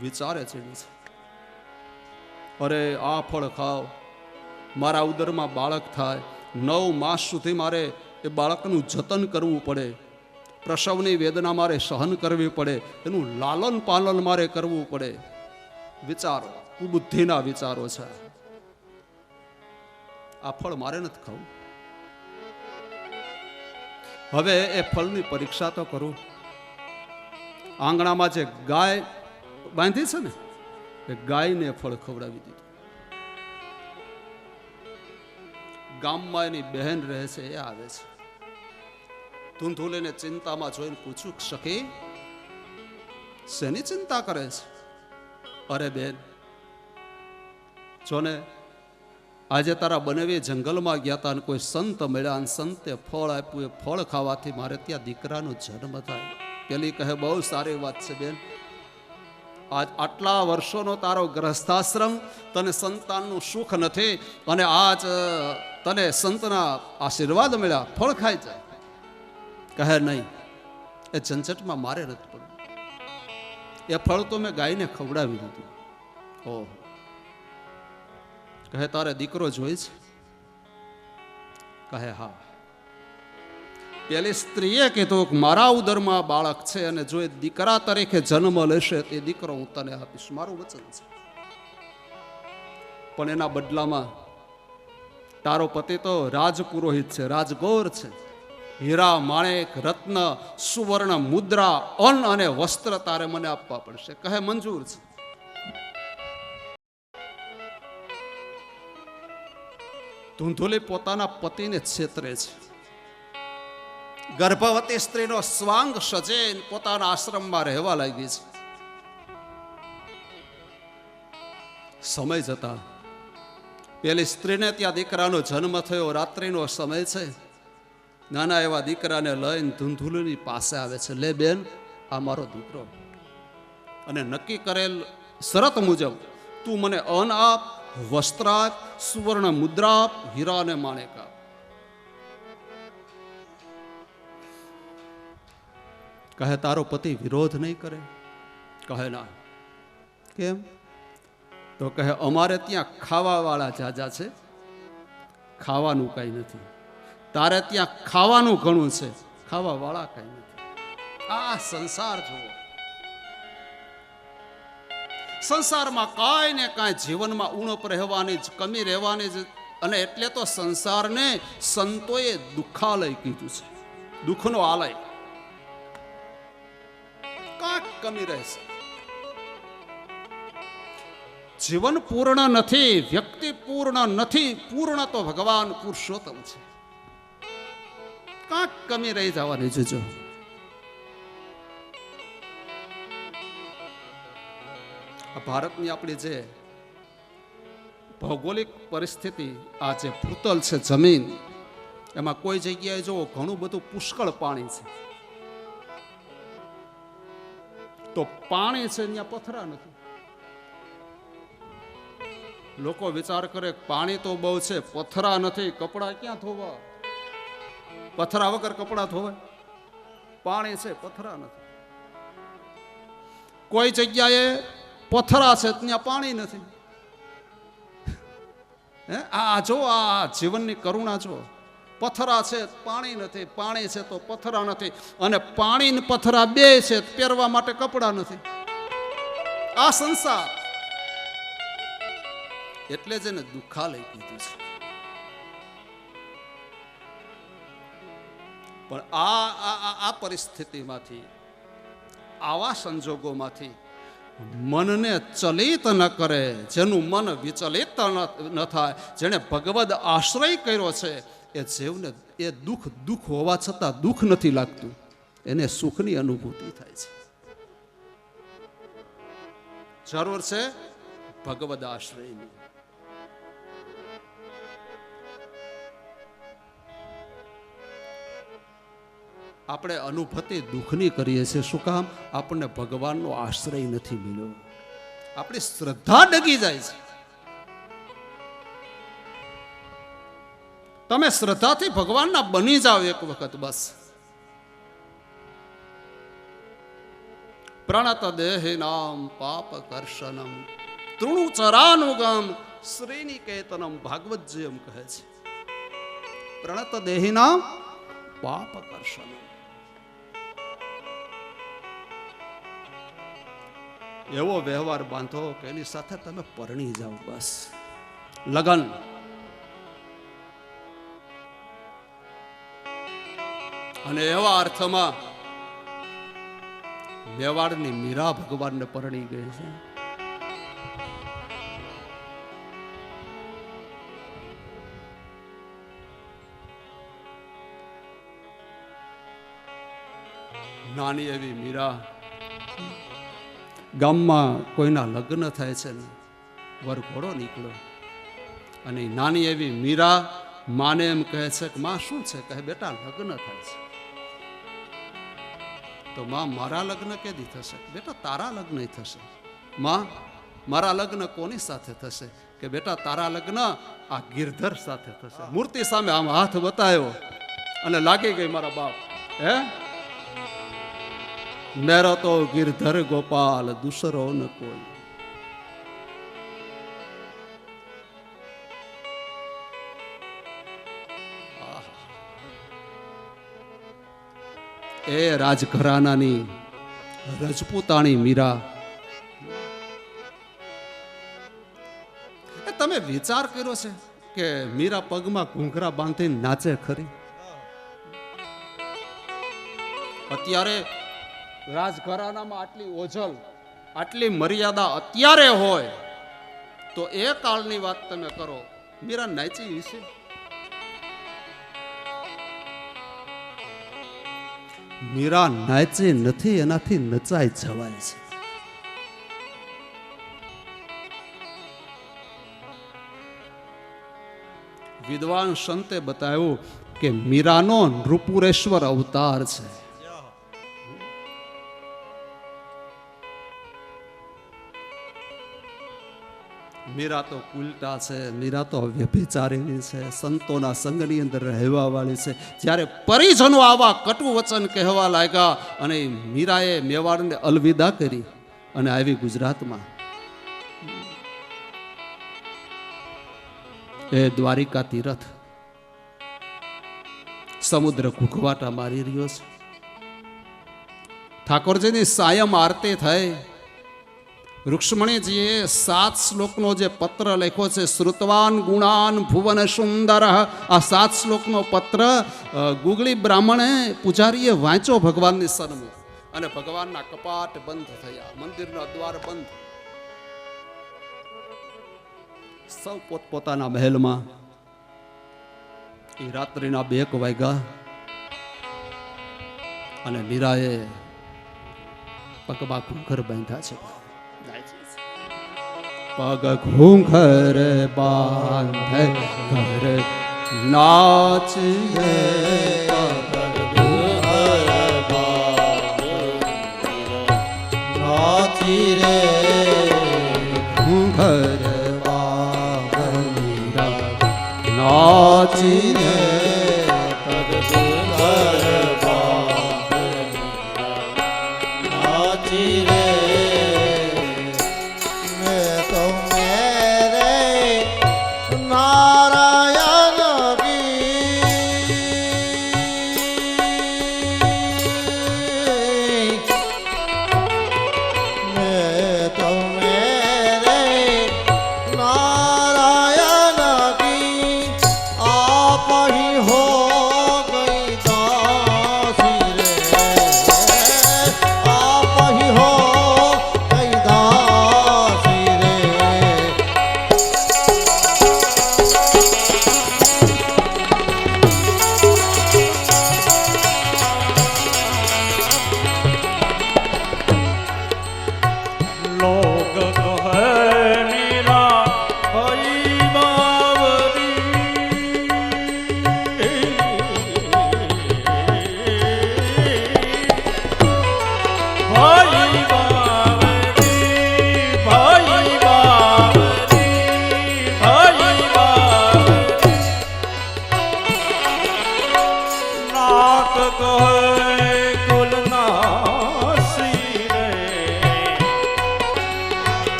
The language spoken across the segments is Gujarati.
વિચારે ચડ્યું છે, અરે આ ફળ ખાવ, મારા ઉદરમાં બાળક થાય, 9 માસ સુધી મારે એ બાળકનું જતન કરવું પડે, પ્રસવની વેદના મારે સહન કરવી પડે, એનું લાલન પાલન મારે કરવું પડે. વિચારો, કુબુદ્ધિના વિચારો છે. આ ફળ મારે નથી ખાવું. હવે એ ફળની પરીક્ષા તો કરું. આંગણામાં જે ગાય બાંધી છે ને, એ ગાયને ફળ ખવડાવી દીધું. ગામમાં એની બહેન રહે છે, એ આવે છે. ધૂંધુલીને ચિંતામાં જોઈને પૂછું, સખી શેની ચિંતા કરે છે? અરે બેન, જોને આજે તારા બનેવી જંગલમાં ગયા હતા અને કોઈ સંત મળ્યા અને સંતે ફળ આપ્યું, એ ફળ ખાવાથી મારે ત્યાં દીકરાનો જન્મ થાય. પેલી કહે, બહુ સારી વાત છે બેન, આજ આટલા વર્ષોનો તારો ગ્રહસ્થાશ્રમ, તને સંતાનનું સુખ નથી અને આજ તને સંતના આશીર્વાદ મળ્યા, ફળ ખાઈ જાય. કહે નહીં, એ ઝંઝટમાં મારે નથી પડવું. એ ફળ તો મેં ગાયને ખવડાવી દીધું. ઓહ, કહે તારે દીકરો જોઈ છે? કહે હા. પેલી સ્ત્રીએ કીધું કે મારા ઉદરમાં બાળક છે અને જો એ દીકરા તરીકે જન્મ લેશે એ દીકરો હું તને આપીશ, મારું વચન છે. પણ એના બદલામાં તારો પતિ તો રાજપુરોહિત છે, રાજગોર છે. હીરા, માણેક, રત્ન, સુવર્ણ, મુદ્રા, અન્ન અને વસ્ત્ર તારે મને આપવા પડશે. કહે મંજૂર છે. ધૂંધુલી પોતાના પતિને છેતરે છે. ગર્ભવતી સ્ત્રીનો સ્વાંગ સજે પોતાના આશ્રમમાં રહેવા લાગી છે. સમય જતા પેલી સ્ત્રીને ત્યાં દીકરાનો જન્મ થયો, રાત્રિનો સમય છે. નાના એવા દીકરાને લઈને ધૂંધુલીની પાસે આવે છે. લે બેન, આ મારો દીકરો, અને નક્કી કરેલ શરત મુજબ તું મને અન્ન આપ, વસ્ત્ર આપ, સુવર્ણ મુદ્રા આપ, હીરા અને માણેક આપ. કહે તારો પતિ વિરોધ નહીં કરે? કહે ના. કેમ? તો કહે અમારે ત્યાં ખાવા વાળા જાજા છે, ખાવાનું કઈ નથી. તારે ત્યાં ખાવાનું ઘણું છે, ખાવા વાળા કઈ નથી. આ સંસાર જુઓ, સંસારમાં કાંઈ ને કાંઈ જીવનમાં ઉણપ રહેવાની જ, કમી રહેવાની જ. અને એટલે તો સંસારને સંતોએ દુઃખાલય કીધું છે, દુઃખનો આલય. કાંક કમી રહેશે. જીવન પૂર્ણ નથી, વ્યક્તિ પૂર્ણ નથી, પૂર્ણ તો ભગવાન પુરુષોત્તમ છે. કાંક કમી રહી જવાની જોજો. ભારતની આપણી જે ભૌગોલિક પરિસ્થિતિ, આ જે ભૂતલ છે, જમીન, એમાં કોઈ જગ્યાએ જો ઘણું બધું પુષ્કળ પાણી છે, તો પાણી છે ત્યાં પથરા નથી. લોકો વિચાર કરે પાણી તો બહુ છે, પથરા નથી, કપડા ક્યાં ધોવા? પથરા વગર કપડા ધોવાય? પાણી છે, પથરા નથી. કોઈ જગ્યાએ પથરા છે ત્યાં પાણી નથી. આ જો, આ જીવનની કરુણા જો. પથરા છે, પાણી નથી, પાણી છે તો પથરા નથી, અને પાણી ને પથરા બે છે, પહેરવા માટે કપડા નથી. આ સંસાર, એટલે જ એને દુઃખાલય કીધું છે. પણ આ પરિસ્થિતિમાંથી, આવા સંજોગોમાંથી મનને ચલિત ન કરે, જેનું મન વિચલિત ન થાય, જેને ભગવદ આશ્રય કર્યો છે, એ જીવને એ દુઃખ હોવા છતાં દુઃખ નથી લાગતું, એને સુખની અનુભૂતિ થાય છે. જરૂર છે ભગવદ આશ્રયની. આપણે અનુભૂતિ દુઃખની કરીએ છીએ. શું કામ? આપણને ભગવાનનો આશ્રય નથી મળ્યો, આપણી શ્રદ્ધા ડગી જાય છે. તમે શ્રદ્ધાથી ભગવાનના બની જાઓ એક વખત, બસ. પ્રણત દેહિનામ પાપ કર્ષણમ તૃણુચરાનુગમ શ્રીનિકેતનમ ભાગવતજી એમ કહે છે. પ્રણત દેહિનામ પાપ કર્ષણમ. એવો વ્યવહાર બાંધો કે એની સાથે તમે પરણી જાઓ. બસ લગન. અને એવા અર્થમાં મેવાડની મીરા ભગવાનને પરણી ગઈ છે. નાની એવી મીરા, ગામમાં કોઈના લગ્ન થાય છે ને વરઘોડો નીકળ્યો અને નાની એવી મીરા માને એમ કહે છે કે માં શું છે? કહે બેટા લગ્ન થાય છે. તો માં મારા લગ્ન કેદી થશે? બેટા તારા લગ્ન થશે. માં મારા લગ્ન કોની સાથે થશે? કે બેટા તારા લગ્ન આ ગિરધર સાથે થશે. મૂર્તિ સામે આમ હાથ બતાવ્યો અને લાગી ગઈ મારા બાપ. હે મેરો તો ગિરધર ગોપાલ દુસરો ન કોઈ. એ રાજઘરાનાની રજપૂતાણી મીરા. તમે વિચાર કર્યો છે કે મીરા પગમાં ઘૂંઘરા બાંધીને નાચે ખરી? અત્યારે રાજઘરાનામાં આટલી ઓજલ, આટલી મર્યાદા અત્યારે હોય તો એ કાળની વાત તમે કરો. મીરા નાચી હશે? મીરા નાચી નથી, એનાથી નચાઈ જવાય છે. વિદ્વાન સંતે બતાવ્યું કે મીરાનો નૃપુરેશ્વર અવતાર છે. મીરા તો કુલટા છે, મીરા તો વ્યભિચારીની છે, સંતોના સંગની અંદર રહેવા વાળી છે. જ્યારે પરિજનો આવા કટુ વચન કહેવા લાગ્યા અને મીરાએ મેવાડને અલવિદા કરી અને આવી ગુજરાતમાં. એ દ્વારિકા તીરથ સમુદ્ર ઘૂઘવાટા મારી રહ્યો છે. ઠાકોરજીની સાયમ આરતી થઈ. રુક્ષ્મણીજીએ 7 શ્લોકનો જે પત્ર લખ્યો છે, શ્રુતવાન ગુણાન ભુવન સુંદર. આ 7 શ્લોકનો પત્ર ગુગળી બ્રાહ્મણે પૂજારીએ વાંચ્યો ભગવાનની સન્મુખ અને ભગવાનના કપાટ બંધ થયા, મંદિરના દ્વાર બંધ. સૌ પોતપોતાના મહેલમાં. એ રાત્રિના 2 વાગ્યા અને મીરાએ પગમાં ઘૂંઘર બાંધ્યા છે. પગ ઘૂંઘર બાંધે ઘર નાચે, પગ ઘૂંઘર બાંધે નાચી રે, ઘૂંઘર બાંધે નાચી રે, પગ ઘૂંઘર બાંધે નાચી રે.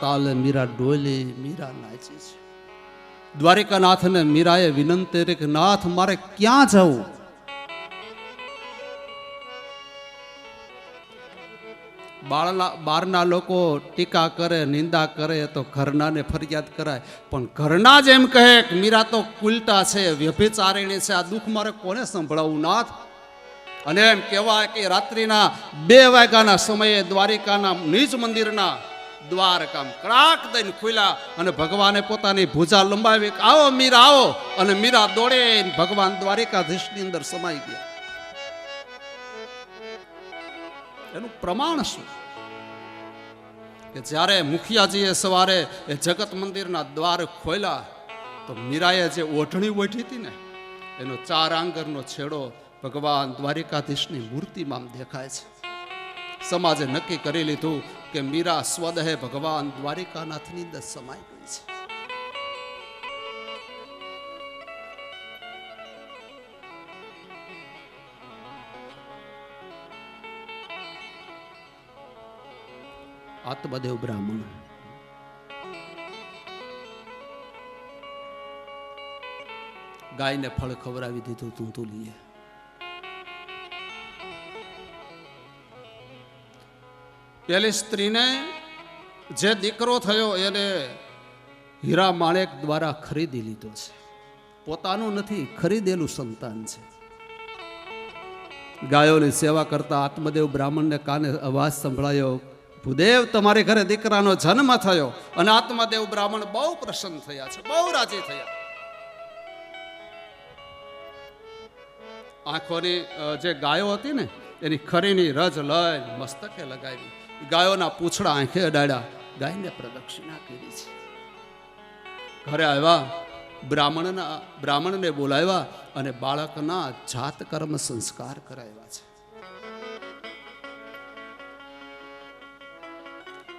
તાલે મીરા ડોલી, મીરા નાચી છે. દ્વારિકાનાથને મીરાએ વિનંતી કરી કે નાથ મારે ક્યાં જવું? બહારના લોકો ટીકા કરે, નિંદા કરે તો ઘરનાને ફરિયાદ કરાય, પણ ઘરના જ એમ કહે કે મીરા તો કુલટા છે, વ્યભિચારિણી છે, આ દુઃખ મારે કોને સંભળાવું નાથ? અને એમ કહેવાય કે રાત્રિના 2 વાગ્યાના સમયે દ્વારિકાના નિજ મંદિરના દ્વાર કામ કડાક દઈને ખુલ્યા અને ભગવાને પોતાની ભુજા લંબાવી, આવો મીરા આવો, અને મીરા દોડે ભગવાન દ્વારિકાધીશની અંદર સમાઈ ગયા. એનું પ્રમાણ શું? કે જ્યારે મુખિયાજીએ સવારે એ જગત મંદિરના દ્વાર ખોલ્યા તો મીરાએ જે ઓઢણી ઓઢી હતી ને એનો 4 આંગરનો છેડો ભગવાન દ્વારિકાધીશની મૂર્તિમાં દેખાય છે. સમાજે નક્કી કરી લીધું કે મીરા સ્વદેહે ભગવાન દ્વારિકાનાથની અંદર સમાઈ ગઈ છે. આત્મદેવ બ્રાહ્મણ ગાયને ફળ ખવડાવી દીધું તુંતુલીએ. પેલી સ્ત્રીને જે દીકરો થયો એને હીરા માણેક દ્વારા ખરીદી લીધો છે. પોતાનું નથી, ખરીદેલું સંતાન છે. ગાયોની સેવા કરતા આત્મદેવ બ્રાહ્મણને કાને અવાજ સંભળાયો, ભૂદેવ તમારે ઘરે દીકરાનો જન્મ થયો. અને આત્મદેવ બ્રાહ્મણ બહુ પ્રસન્ન થયા છે, બહુ રાજી થયા. આંખોની જે ગાયો હતી ને એની ખરીની રજ લઈ મસ્તકે લગાવી, ગાયોના પૂંછડા આંખે અડાડ્યા, ગાયને પ્રદક્ષિણા કરી છે. ઘરે આવ્યા, બ્રાહ્મણને બોલાવ્યા અને બાળકના જાત કર્મ સંસ્કાર કરાવ્યા છે.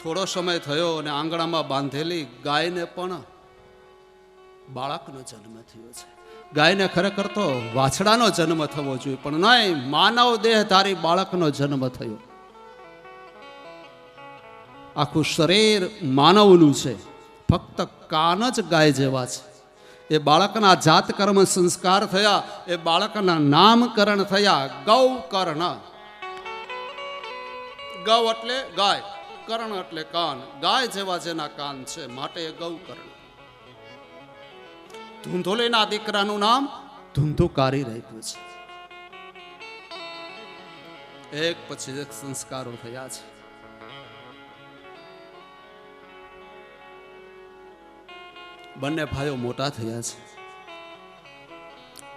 થોડો સમય થયો અને આંગણામાં બાંધેલી ગાયને પણ બાળકનો જન્મ થયો છે. ગાયને ખરેખર તો વાછડાનો જન્મ થવો જોઈએ, પણ નહીં, માનવ દેહધારી બાળકનો જન્મ થયો. આખું શરીર માનવનું છે, ફક્ત કાન જ ગાય જેવા છે. એ બાળકના જાત કર્મ સંસ્કાર થયા, એ બાળકના નામકરણ થયા ગૌકર્ણ. ગૌ એટલે ગાય, કર્ણ એટલે કાન. ગાય જેવા જેના કાન છે માટે એ ગૌકર્ણ. ધૂંધોલીના દીકરાનું નામ ધુંધુકારી રાખ્યું છે. એક પછી એક સંસ્કારો થયા છે. બંને ભાઈઓ મોટા થયા છે.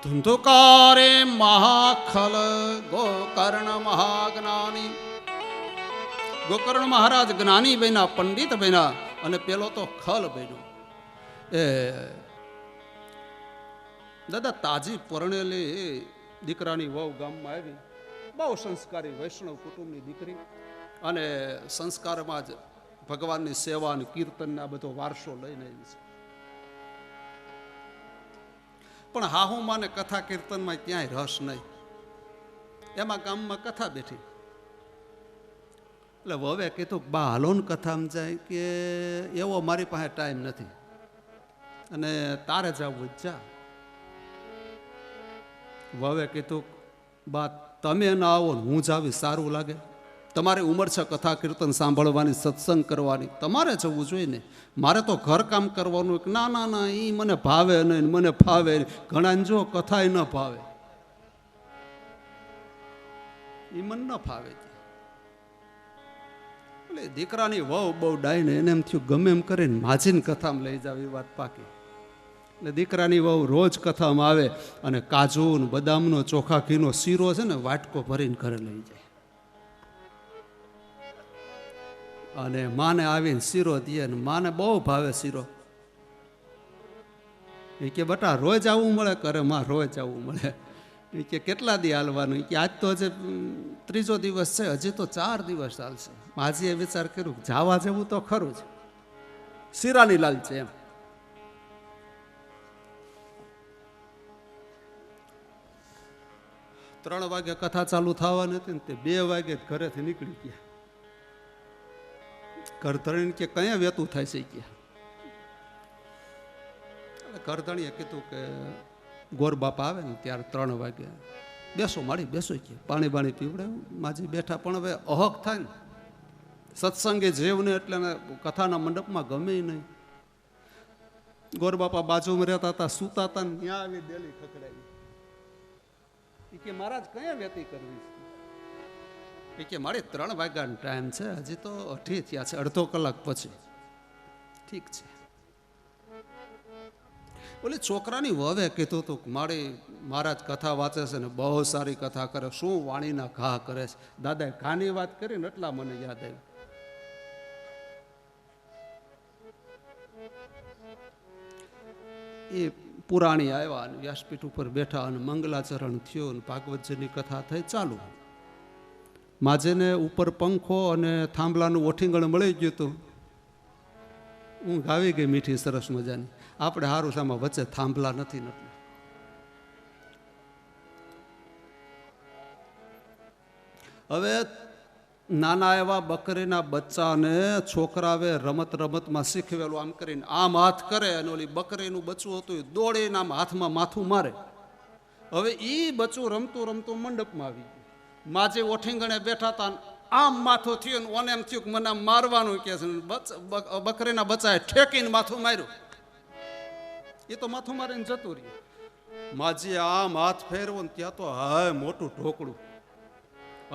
ધુંધુકારે મહાખલ ગોકર્ણ મહાજ્ઞાની. ગોકર્ણ મહારાજ જ્ઞાની બન્યા, પંડિત બન્યા, અને પેલો તો ખલ બન્યો. એ દાદા તાજી પરણેલી દીકરાની વહુ ગામમાં આવી, બહુ સંસ્કારી વૈષ્ણવ કુટુંબની દીકરી, અને સંસ્કારમાં જ ભગવાનની સેવા અને કીર્તન આ બધો વારસો લઈને આવી છે. પણ હાહુમાં ને કથા કીર્તનમાં ક્યાંય રસ નહીં. એમાં ગામમાં કથા બેઠી એટલે વવે કીધું બા હાલો ને કથામાં જાય, કે એવો મારી પાસે ટાઈમ નથી અને તારે જવું જા. વવે કીધું બા તમે ના આવો ને હું જાવી સારું લાગે? તમારી ઉંમર છે કથા કીર્તન સાંભળવાની, સત્સંગ કરવાની, તમારે જવું જોઈએ ને. મારે તો ઘર કામ કરવાનું. ના ના ના, એ મને ભાવે નહીં, મને ફાવે. ઘણા જો કથા ન ભાવે, એ મને ન ફાવે. એટલે દીકરાની વહુ બહુ ડાયને એને એમ થયું ગમે એમ કરીને માજીને કથામાં લઈ જાવ, એ વાત પાકી. એટલે દીકરાની વહુ રોજ કથામાં આવે અને કાજુ ને બદામનો ચોખા ઘીનો શીરો છે ને વાટકો ભરીને ઘરે લઈ જાય, અને માને આવીને શીરો દે ને માને બહુ ભાવે શીરો. એ કે બટા રોજ આવવું મળે? કરે માં રોજ આવવું મળે. એ કે કેટલા દી હાલવાનું? કે આજ તો હજી 3જો દિવસ છે, હજી તો 4 દિવસ ચાલશે. માજીએ વિચાર કર્યું જવા જેવું તો ખરું જ, શીરાની લાલ છે એમ. ત્રણ વાગે કથા ચાલુ થવાની હતી ને તે 2 વાગે ઘરેથી નીકળી ગયા. કરધણી કે કયા વેતું થાય છે કે કરધણીએ કીધું કે ગોર બાપા આવે ને ત્યારે 3 વાગે બેસો માડી બેસો કે પાણી બાણી પીવડે માજી બેઠા. પણ હવે અહક થાય ને સત્સંગે જેવને એટલે કથાના મંડપમાં ગમે નહીં. ગોર બાપા બાજુમાં રહેતા હતા, સૂતા હતા ને ત્યાં આવી ડેલી ખખડાવી કે મહારાજ કયા વેતી કરવી છે કે મારે 3 વાગ્યાનો ટાઈમ છે, હજી તો 8 થયા છે, અડધો કલાક પછી. ઠીક છે. ઓલી છોકરાની વવે કીધું હતું મારી મહારાજ કથા વાંચે છે ને બહુ સારી કથા કરે, શું વાણીના ઘા કરે છે. દાદાએ ઘાની વાત કરીને એટલા મને યાદ આવ્યું. એ પુરાણી આવ્યા અને વ્યાસપીઠ ઉપર બેઠા અને મંગલાચરણ થયો અને ભાગવતજીની કથા થઈ ચાલુ. માજેને ઉપર પંખો અને થાંભલાનું ઓઠીંગણ મળી ગયું હતું. ઊંઘ આવી ગઈ મીઠી સરસ મજાની. આપણે હારું સામાં વચ્ચે થાંભલા નથી. હવે નાના એવા બકરીના બચ્ચાને છોકરાવે રમત રમતમાં શીખવેલું આમ કરીને આમ હાથ કરે અને ઓલી બકરીનું બચ્ચું હતું દોડીને આમ હાથમાં માથું મારે. હવે એ બચ્ચું રમતું રમતું મંડપમાં આવી ગયું. માજી ઓઠીંગણે બેઠા હતા, આમ માથું થયું ને ઓને એમ થયું કે મને આમ મારવાનું કે છે. બકરીના બચ્ચાએ ઠેકીને માથું માર્યું. એ તો માથું મારીને જતું રહ્યું. માજી આમ હાથ ફેરવો ને ત્યાં તો હાય મોટું ઢોકળું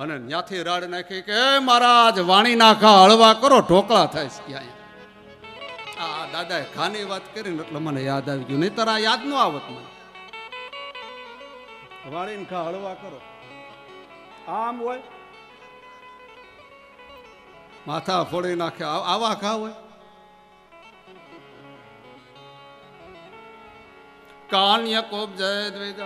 અને ત્યાંથી રાડ નાખી કે મહારાજ વાણી નાખા હળવા કરો, ઢોકળા થાય છે ક્યાં. આ દાદાએ ખાની વાત કરીને એટલે મને યાદ આવી ગયું, નહીં તારા યાદ ન આવત મને. વાણી ખા હળવા કરો આમ હોય, માથા ફોડી નાખે આવા ખા હોય. કાન્ય કોપ જય દ્વિજ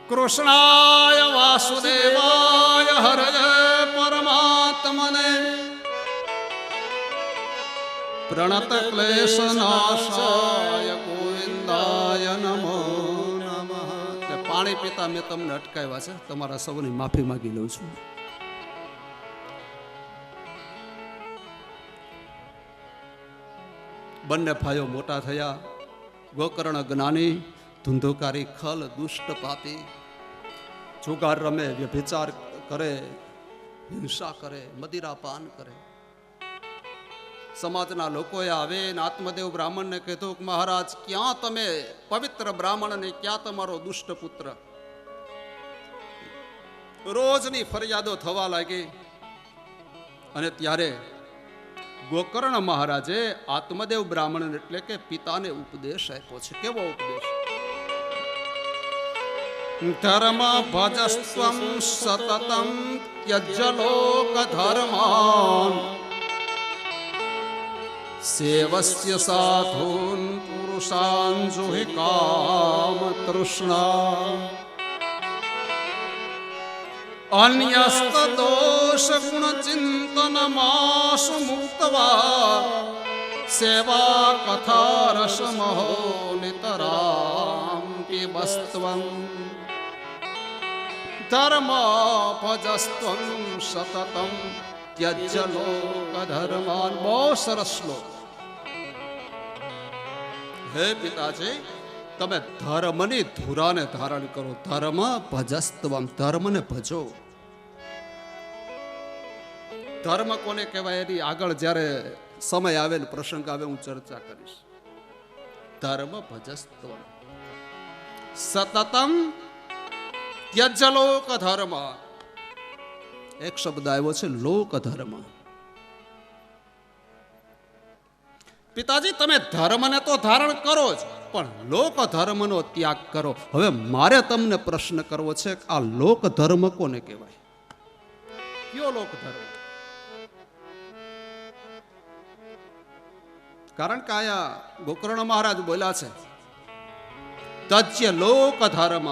કૃષ્ણાય વાસુદેવાય હરય પરમાત્મને પ્રણત ક્લેશ નાશાય ગોવિંદાય નમો નમઃ. પાણી પીતા મેં તમને અટકાવ્યા છે, તમારા સૌની માફી માંગી લઉં છું. બંને ભાઈઓ મોટા થયા. ગોકર્ણ જ્ઞાની, ધુંધુકારી ખલ દુષ્ટ પાપી, જુગાર રમે, વ્યભિચાર કરે, હિંસા કરે, મદિરાપાન કરે. સમાજના લોકોએ આવે ને આત્મદેવ બ્રાહ્મણને કીધું કે મહારાજ ક્યાં તમે પવિત્ર બ્રાહ્મણ ને ક્યાં તમારો દુષ્ટ પુત્ર. રોજની ફરિયાદો થવા લાગી. અને ત્યારે ગોકર્ણ મહારાજે આત્મદેવ બ્રાહ્મણ એટલે કે પિતાને ઉપદેશ આપ્યો છે. કેવો ઉપદેશ? ધર્મ ભજસ્ત્વં સતતં ત્યજ્ય લોક ધર્માન સેવસ્ય સાધૂન પુરુષાન જુહિ કામ તૃષ્ણા અન્યસ્ત દોષ ગુણ ચિંતન માસુ મુક્તવા સેવા કથા રસ મહો નિતરામ પિબસ્ત્વં ધર્મ ભજસ્ત્વં સતતં ત્યજ્ય લોક ધર્માન. બહુ સરસ શ્લોક. હે પિતાજી, તમે ધર્મની ધુરાને ધારણ કરો. ધર્મ ભજસ્ત્વમ, ધર્મને ભજો. ધર્મ કોને કહેવાય એની આગળ જ્યારે સમય આવે ને પ્રસંગ આવે હું ચર્ચા કરીશ. ધર્મ ભજસ્ત્વમ સતતમ ત્યજ્ય લોક ધર્મ. એક શબ્દ આવ્યો છે લોક ધર્મ. પિતાજી તમે ધર્મને તો ધારણ કરો જ, પણ લોક ધર્મનો ત્યાગ કરો. હવે મારે તમને પ્રશ્ન કરવો છે કે આ લોક ધર્મ કોને કહેવાય? કયો લોક ધર્મ? કારણ કે આયા ગોકર્ણ મહારાજ બોલ્યા છે તજ્ય લોક ધર્મ.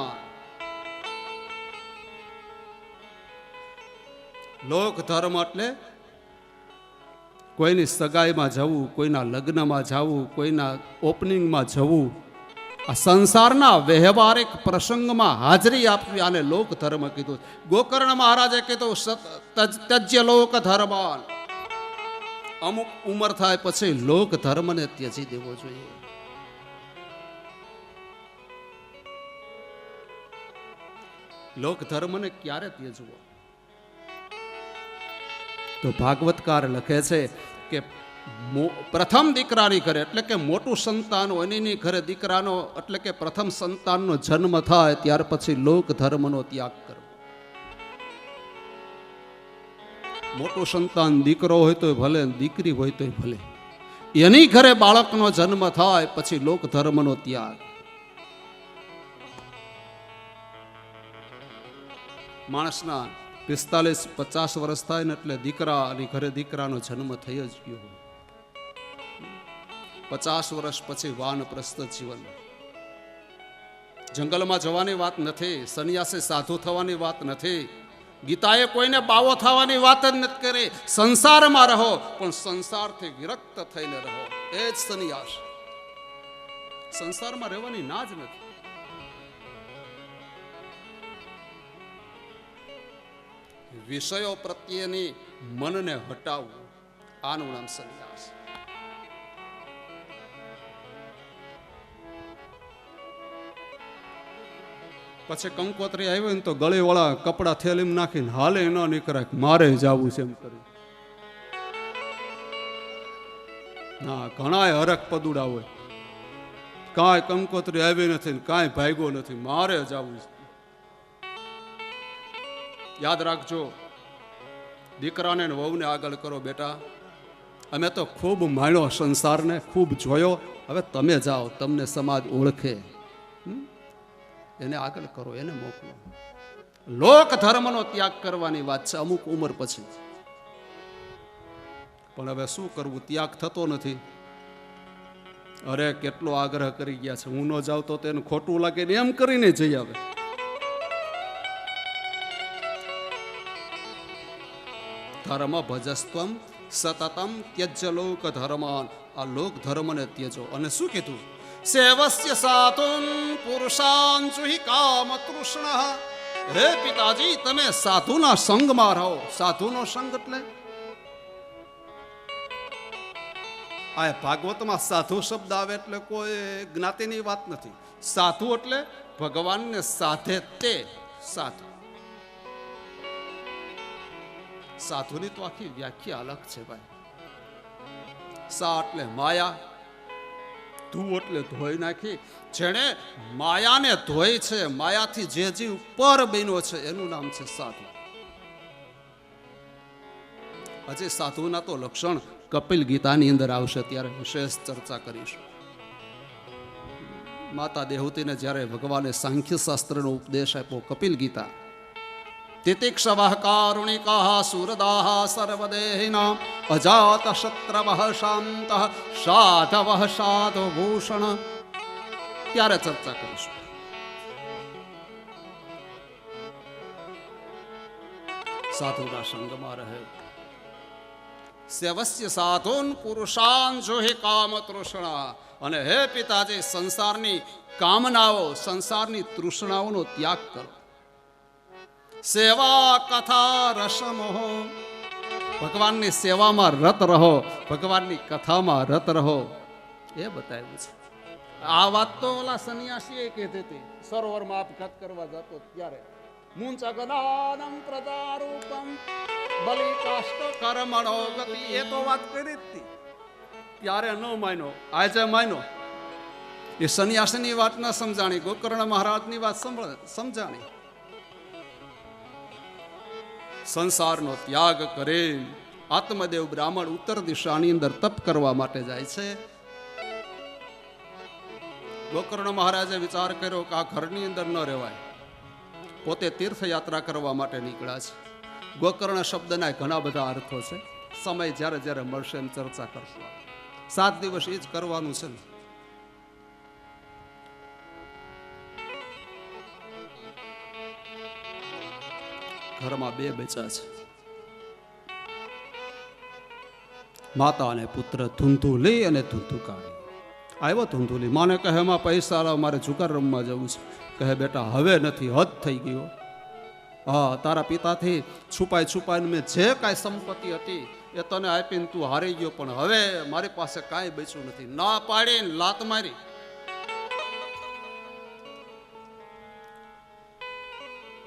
લોક ધર્મ એટલે કોઈની સગાઈમાં જવું, કોઈના લગ્નમાં જવું, કોઈના ઓપનિંગમાં જવું, આ સંસારના વ્યવહારિક પ્રસંગમાં હાજરી આપવી આને લોક ધર્મ કીધું. ગોકર્ણ મહારાજે કીધું ત્યજ્ય લોક ધર્માન. અમુક ઉંમર થાય પછી લોક ધર્મને ત્યજી દેવો જોઈએ. લોક ધર્મને ક્યારે ત્યજવો? તો ભાગવતકાર લખે છે કે પ્રથમ દીકરાની ઘરે એટલે કે મોટું સંતાન હોય એની ઘરે દીકરાનો એટલે કે પ્રથમ સંતાનનો જન્મ થાય ત્યાર પછી લોક ધર્મનો ત્યાગ કરવો. મોટું સંતાન દીકરો હોય તોય ભલે, દીકરી હોય તોય ભલે, એની ઘરે બાળકનો જન્મ થાય પછી લોક ધર્મનો ત્યાગ. માણસના 45-50 વર્ષ થાય ને એટલે દીકરાની ઘરે દીકરાનો જન્મ થઈ જ ગયો. 50 વર્ષ પછી વાનપ્રસ્થ જીવન. જંગલમાં જવાની વાત નથી, સંન્યાસી સાધુ થવાની વાત નથી, ગીતાએ કોઈને બાવો થવાની વાત જ નથી કરી. સંસારમાં રહો પણ સંસારથી વિરક્ત થઈને રહો, એ જ સંન્યાસ. સંસારમાં રહેવાની ના જ નથી. વિષયો પ્રત્યેની મનને હટાવવું, આનું નામ સંન્યાસ. પછી કંકોત્રી આવી ને તો ગળેવાળા કપડા થેલીમાં નાખીને હાલે ન નીકળે, મારે જવું છે એમ કરી. ના, ઘણાય હરખ પદુડા હોય, કાંઈ કંકોત્રી આવી નથી, કાંઈ ભાગ્યો નથી, મારે જવું છે. યાદ રાખજો, દીકરાને વહુને આગળ કરો. બેટા, અમે તો ખૂબ માણ્યો સંસારને, ખૂબ જોયો, હવે તમે જાઓ, તમને સમાજ ઓળખે, એને આગળ કરો, એને મોકલો. લોક ધર્મનો ત્યાગ કરવાની વાત છે અમુક ઉંમર પછી. પણ હવે શું કરવું, ત્યાગ થતો નથી. અરે કેટલો આગ્રહ કરી ગયા છે, હું ન જાઉં તો તેને ખોટું લાગે ને એમ કરીને જઈ આવે. ધર્મ ભજસ્ત્વમ સતતમ ત્યજ્ય લોક ધર્માન. આ લોક ધર્મને ત્યજો. અને શું કીધું? સેવસ્ય સાધુન પુરુષાન સુહી કામ તૃષ્ણ. હે પિતાજી, તમે સાધુના સંગમાં રહો. સાધુનો સંગ એટલે આ ભાગવતમાં સાધુ શબ્દ આવે એટલે કોઈ જ્ઞાતિની વાત નથી. સાધુ એટલે ભગવાનને સાધે તે સાધુ. સાધુની તો આખી વ્યાખ્યા અલગ છે ભાઈ. સા એટલે માયા, ધુ એટલે ધોઈ નાખી. જેણે માયાને ધોઈ છે, માયાથી જે જીવ પર બન્યો છે એનું નામ છે સાધુ. હજી સાધુના તો લક્ષણ કપિલ ગીતાની અંદર આવશે, ત્યારે વિશેષ ચર્ચા કરીશું. માતા દેહૂતીને જ્યારે ભગવાને સાંખ્ય શાસ્ત્રનો ઉપદેશ આપ્યો, કપિલ ગીતા, તિતિક્ષવઃ કારુણિકાઃ સુરદાઃ સર્વદેહિનાં અજાત શત્રવઃ શાંતઃ સાધવઃ સાધુભૂષણ, ત્યારે ચર્ચા કરીશું. સાધુના સંગમાં રહે. સેવસ્ય સાધુન પુરુષાન જોહે કામ તૃષ્ણા. અને હે પિતાજી, સંસારની કામનાઓ, સંસારની તૃષ્ણાઓનો ત્યાગ કરો. સેવા કથા રસમો, ભગવાનની સેવામાં રત રહો, ભગવાનની કથામાં રત રહો, એ બતાવ્યું છે. આ વાત તો ઓલા સંન્યાસીએ કીધી હતી, સરોવરમાં આપઘાત કરવા જતો ત્યારે. મુંચગદાનમ પ્રજારૂપમ બલિકાષ્ટ કર્મણો ગતિ, એ તો વાત કરી હતી ત્યારે ન માન્યો, આજે માન્યો. એ સંન્યાસીની વાત ન સમજાણી, ગોકર્ણ મહારાજની વાત સમજાણી. સંસારનો ત્યાગ કરે. આત્મદેવ બ્રાહ્મણ ઉત્તર દિશાની અંદર તપ કરવા માટે જાય છે. ગોકર્ણ મહારાજે વિચાર કર્યો કે આ ઘરની અંદર ન રહેવાય, પોતે તીર્થયાત્રા કરવા માટે નીકળ્યા છે. ગોકર્ણ શબ્દના ઘણા બધા અર્થો છે, સમય જ્યારે જ્યારે મળશે એમ ચર્ચા કરશું. 7 દિવસ એ જ કરવાનું છે ને. ઘરમાં 2 બચ્ચા છે, માતા અને પુત્ર ધૂંધું લઈ અને ધૂંધું કાઢી. આવ્યો ધૂંધુલી. માને કહે એમાં પૈસા લાવ, મારે જુગાર રમવા જવું છે. કહે બેટા હવે નથી, હદ થઈ ગયો. હા, તારા પિતાથી છુપાઈ છુપાઈને મેં જે કાંઈ સંપત્તિ હતી એ તને આપીને તું હારી ગયો, પણ હવે મારી પાસે કાંઈ બચ્યું નથી. ના પાડીને લાત મારી.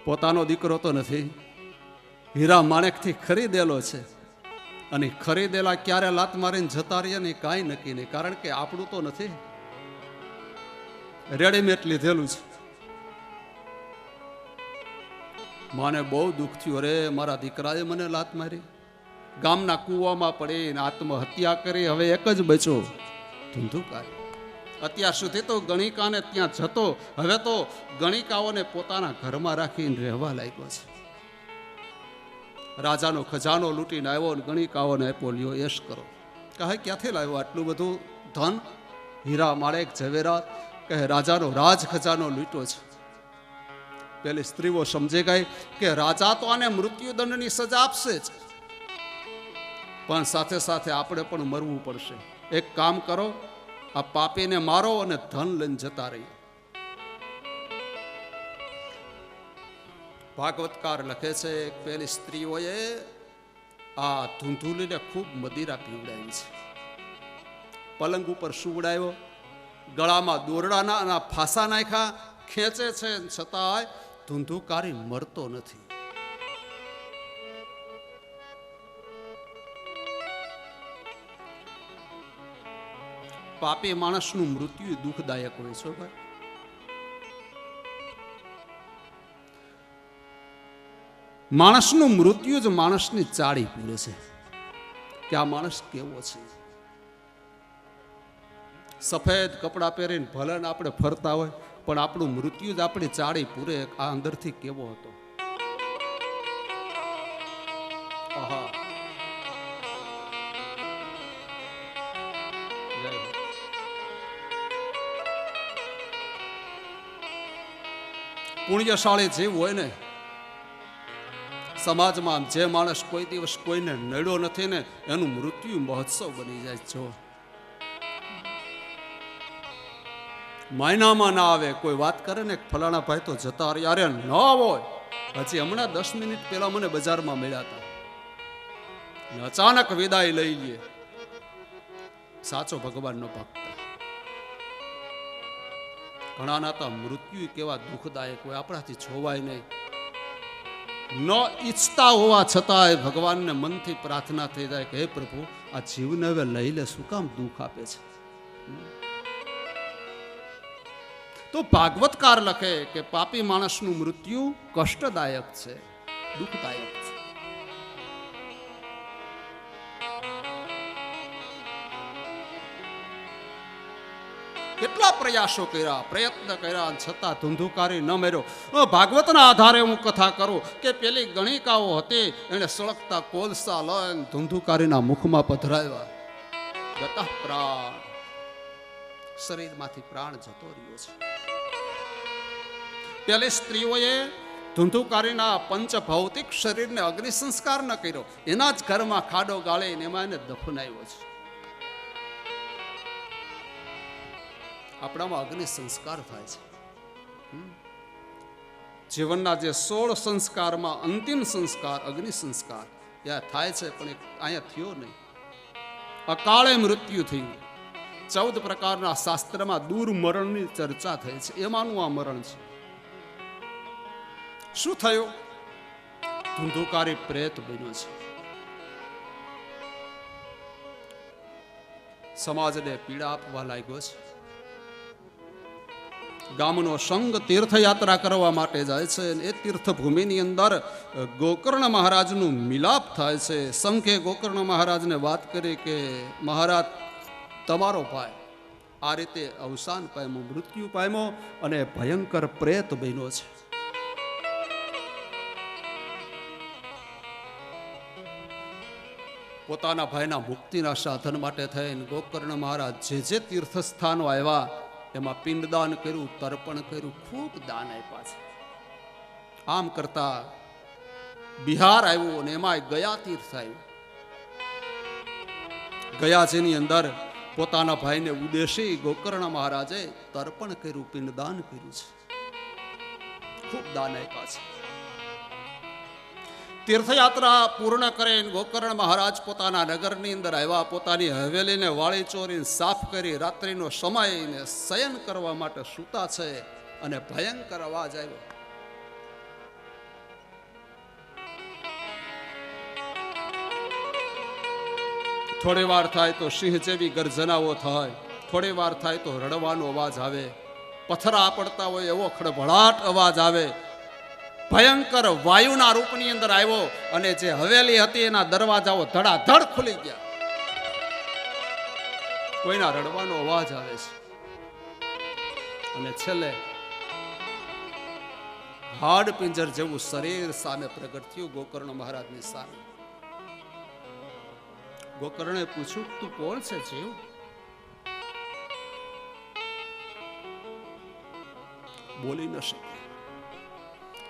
પોતાનો દીકરો તો નથી, હીરા માણેકથી ખરીદેલો છે, અને ખરીદેલા ક્યારે લાત મારીને જતા રહીએ ને કાંઈ નક્કી નહીં, કારણ કે આપણું તો નથી, રેડીમેડ લીધેલું છે. મને બહુ દુઃખ થયું, અરે મારા દીકરાએ મને લાત મારી, ગામના કૂવામાં પડીને આત્મહત્યા કરી. હવે એક જ બચ્યો, ધુંધુકાર. અત્યાર સુધી તો ગણિકાને ત્યાં જતો, હવે તો ગણિકાઓને પોતાના ઘરમાં રાખીને રહેવા લાગ્યો છે. રાજાનો ખજાનો લૂંટીને આવ્યો ને ગણિકાઓને આપ્યો, લ્યો એશ કરો. કહે ક્યાંથી લાવ્યો આટલું બધું ધન, હીરા માણેક ઝવેરાત? કહે રાજાનો રાજ ખજાનો લૂંટ્યો છે. પેલી સ્ત્રીઓ સમજી ગઈ કે રાજા તો આને મૃત્યુદંડની સજા આપશે જ, પણ સાથે સાથે આપણે પણ મરવું પડશે. એક કામ કરો, આ પાપીને મારો અને ધન લઈને જતા રહીએ. ભાગવતકાર લખે છે પેલી સ્ત્રીઓએ આ ધૂંધુલીને ખૂબ મદિરા પીવડાવી છે. પલંગ ઉપર સુવડાવ્યો, ગળામાં દોરડાના ફાંસા નાખ્યા, ખેંચે છે, છતાંય ધૂંધુકારી મરતો નથી. પાપી માણસનું મૃત્યુ દુઃખદાયક હોય છે ભાઈ. માણસનું મૃત્યુ જ માણસની ચાળી પૂરે છે કે આ માણસ કેવો છે. સફેદ કપડાં પહેરીને ભલે ને આપણે ફરતા હોય, પણ આપણું મૃત્યુ જ આપણી ચાળી પૂરે આ અંદરથી કેવો હતો. આહા, પુણ્યશાળી જીવ હોય ને સમાજમાં, જે માણસ કોઈ દિવસ કોઈને નડ્યો નથી ને એનું મૃત્યુ મહોત્સવ બની જાય. જો મહિનામાં ના આવે, કોઈ વાત કરે ને ફલાણા ભાઈ તો જતા રહ્યા, અરે ન હોય. હજી હમણાં 10 મિનિટ પહેલા મને બજારમાં મળ્યા હતા, અચાનક વિદાય લઈ લે. સાચો ભગવાનનો ભક્ત. ઘણા નાતા મૃત્યુ કેવા દુઃખદાયક હોય, આપણાથી જોવાય નહીં. ન ઈચ્છતા હોવા છતાંય ભગવાનને મનથી પ્રાર્થના થઈ જાય કે હે પ્રભુ, આ જીવને હવે લઈ લે, શું કામ દુઃખ આપે છે. તો ભાગવતકાર લખે કે પાપી માણસનું મૃત્યુ કષ્ટદાયક છે, દુઃખદાયક છે. કેટલા પ્રયાસો કર્યા, પ્રયત્ન કર્યા, છતાં ધુંધુકારી ન મેર્યો. ભાગવતના આધારે હું કથા કરું કે પેલી ગણિકાઓ હતી, એને સળગતા કોલસા લઈને ધુંધુકારીના મુખમાં પધરાવ્યા. ગતઃ પ્રાણ, શરીરમાંથી પ્રાણ જતો રહ્યો છે. પેલી સ્ત્રીઓએ ધુંધુકારીના પંચ ભૌતિક શરીરને અગ્નિ સંસ્કાર ન કર્યો, એના જ ઘરમાં ખાડો ગાળીને એમાં એને દફનાવ્યો છે. આપણામાં અગ્નિ સંસ્કાર થાય છે. જીવનના જે 16 સંસ્કારમાં અંતિમ સંસ્કાર અગ્નિ સંસ્કાર ત્યાં થાય છે, પણ અહીંયા થયો નહીં. અકાળે મૃત્યુ થયું. 14 પ્રકારના શાસ્ત્રમાં દૂર મરણની ચર્ચા થઈ છે, એમાંનું આ મરણ છે. શું થયું? ધુંધુકારી પ્રેત બન્યો છે. સમાજને પીડા આપવા લાગ્યો છે. ગામનો સંઘ તીર્થયાત્રા કરવા માટે જાય છે. એ તીર્થભૂમિની અંદર ગોકર્ણ મહારાજનું મિલાપ થાય છે. સંઘે ગોકર્ણ મહારાજને વાત કરી કે મહારાજ, તમારો ભાઈ આ રીતે અવસાન પામ્યો, મૃત્યુ પામ્યો અને ભયંકર પ્રેત બન્યો છે. પોતાના ભાઈના મુક્તિના સાધન માટે થઈને ગોકર્ણ મહારાજ જે તીર્થસ્થાનો આવ્યા એમાં પિંડદાન કર્યું, તર્પણ કર્યું, ખૂબ દાન આપ્યા છે. આમ કરતા બિહાર આવ્યું અને એમાં ગયા તીર્થ આવ્યું. ગયા જેની અંદર પોતાના ભાઈને ઉદ્દેશી ગોકર્ણ મહારાજે તર્પણ કર્યું, પિંડદાન કર્યું છે, ખૂબ દાન આપ્યા છે. તીર્થયાત્રા પૂર્ણ કરીને ગોકર્ણ મહારાજ પોતાના નગરની અંદર આવ્યા. પોતાની હવેલીને વાળી ચોરીને સાફ કરી રાત્રિનો સમયને શયન કરવા માટે સૂતા છે અને ભયંકર અવાજ આવ્યો. થોડી વાર થાય તો સિંહ જેવી ગર્જનાઓ થાય, થોડી વાર થાય તો રડવાનો અવાજ આવે, પથરા પડતા હોય એવો ખડભડાટ અવાજ આવે. ભયંકર વાયુના રૂપની અંદર આવ્યો અને જે હવેલી હતી એના દરવાજાઓ ધડાધડ ખુલી ગયા. કોઈના રડવાનો અવાજ આવે છે અને છેલ્લે હાડ પિંજર જેવું શરીર સામે પ્રગટ થયું ગોકર્ણ મહારાજની સામે. ગોકર્ણે પૂછ્યું, તું કોણ છે જીવ? બોલી ન શકે.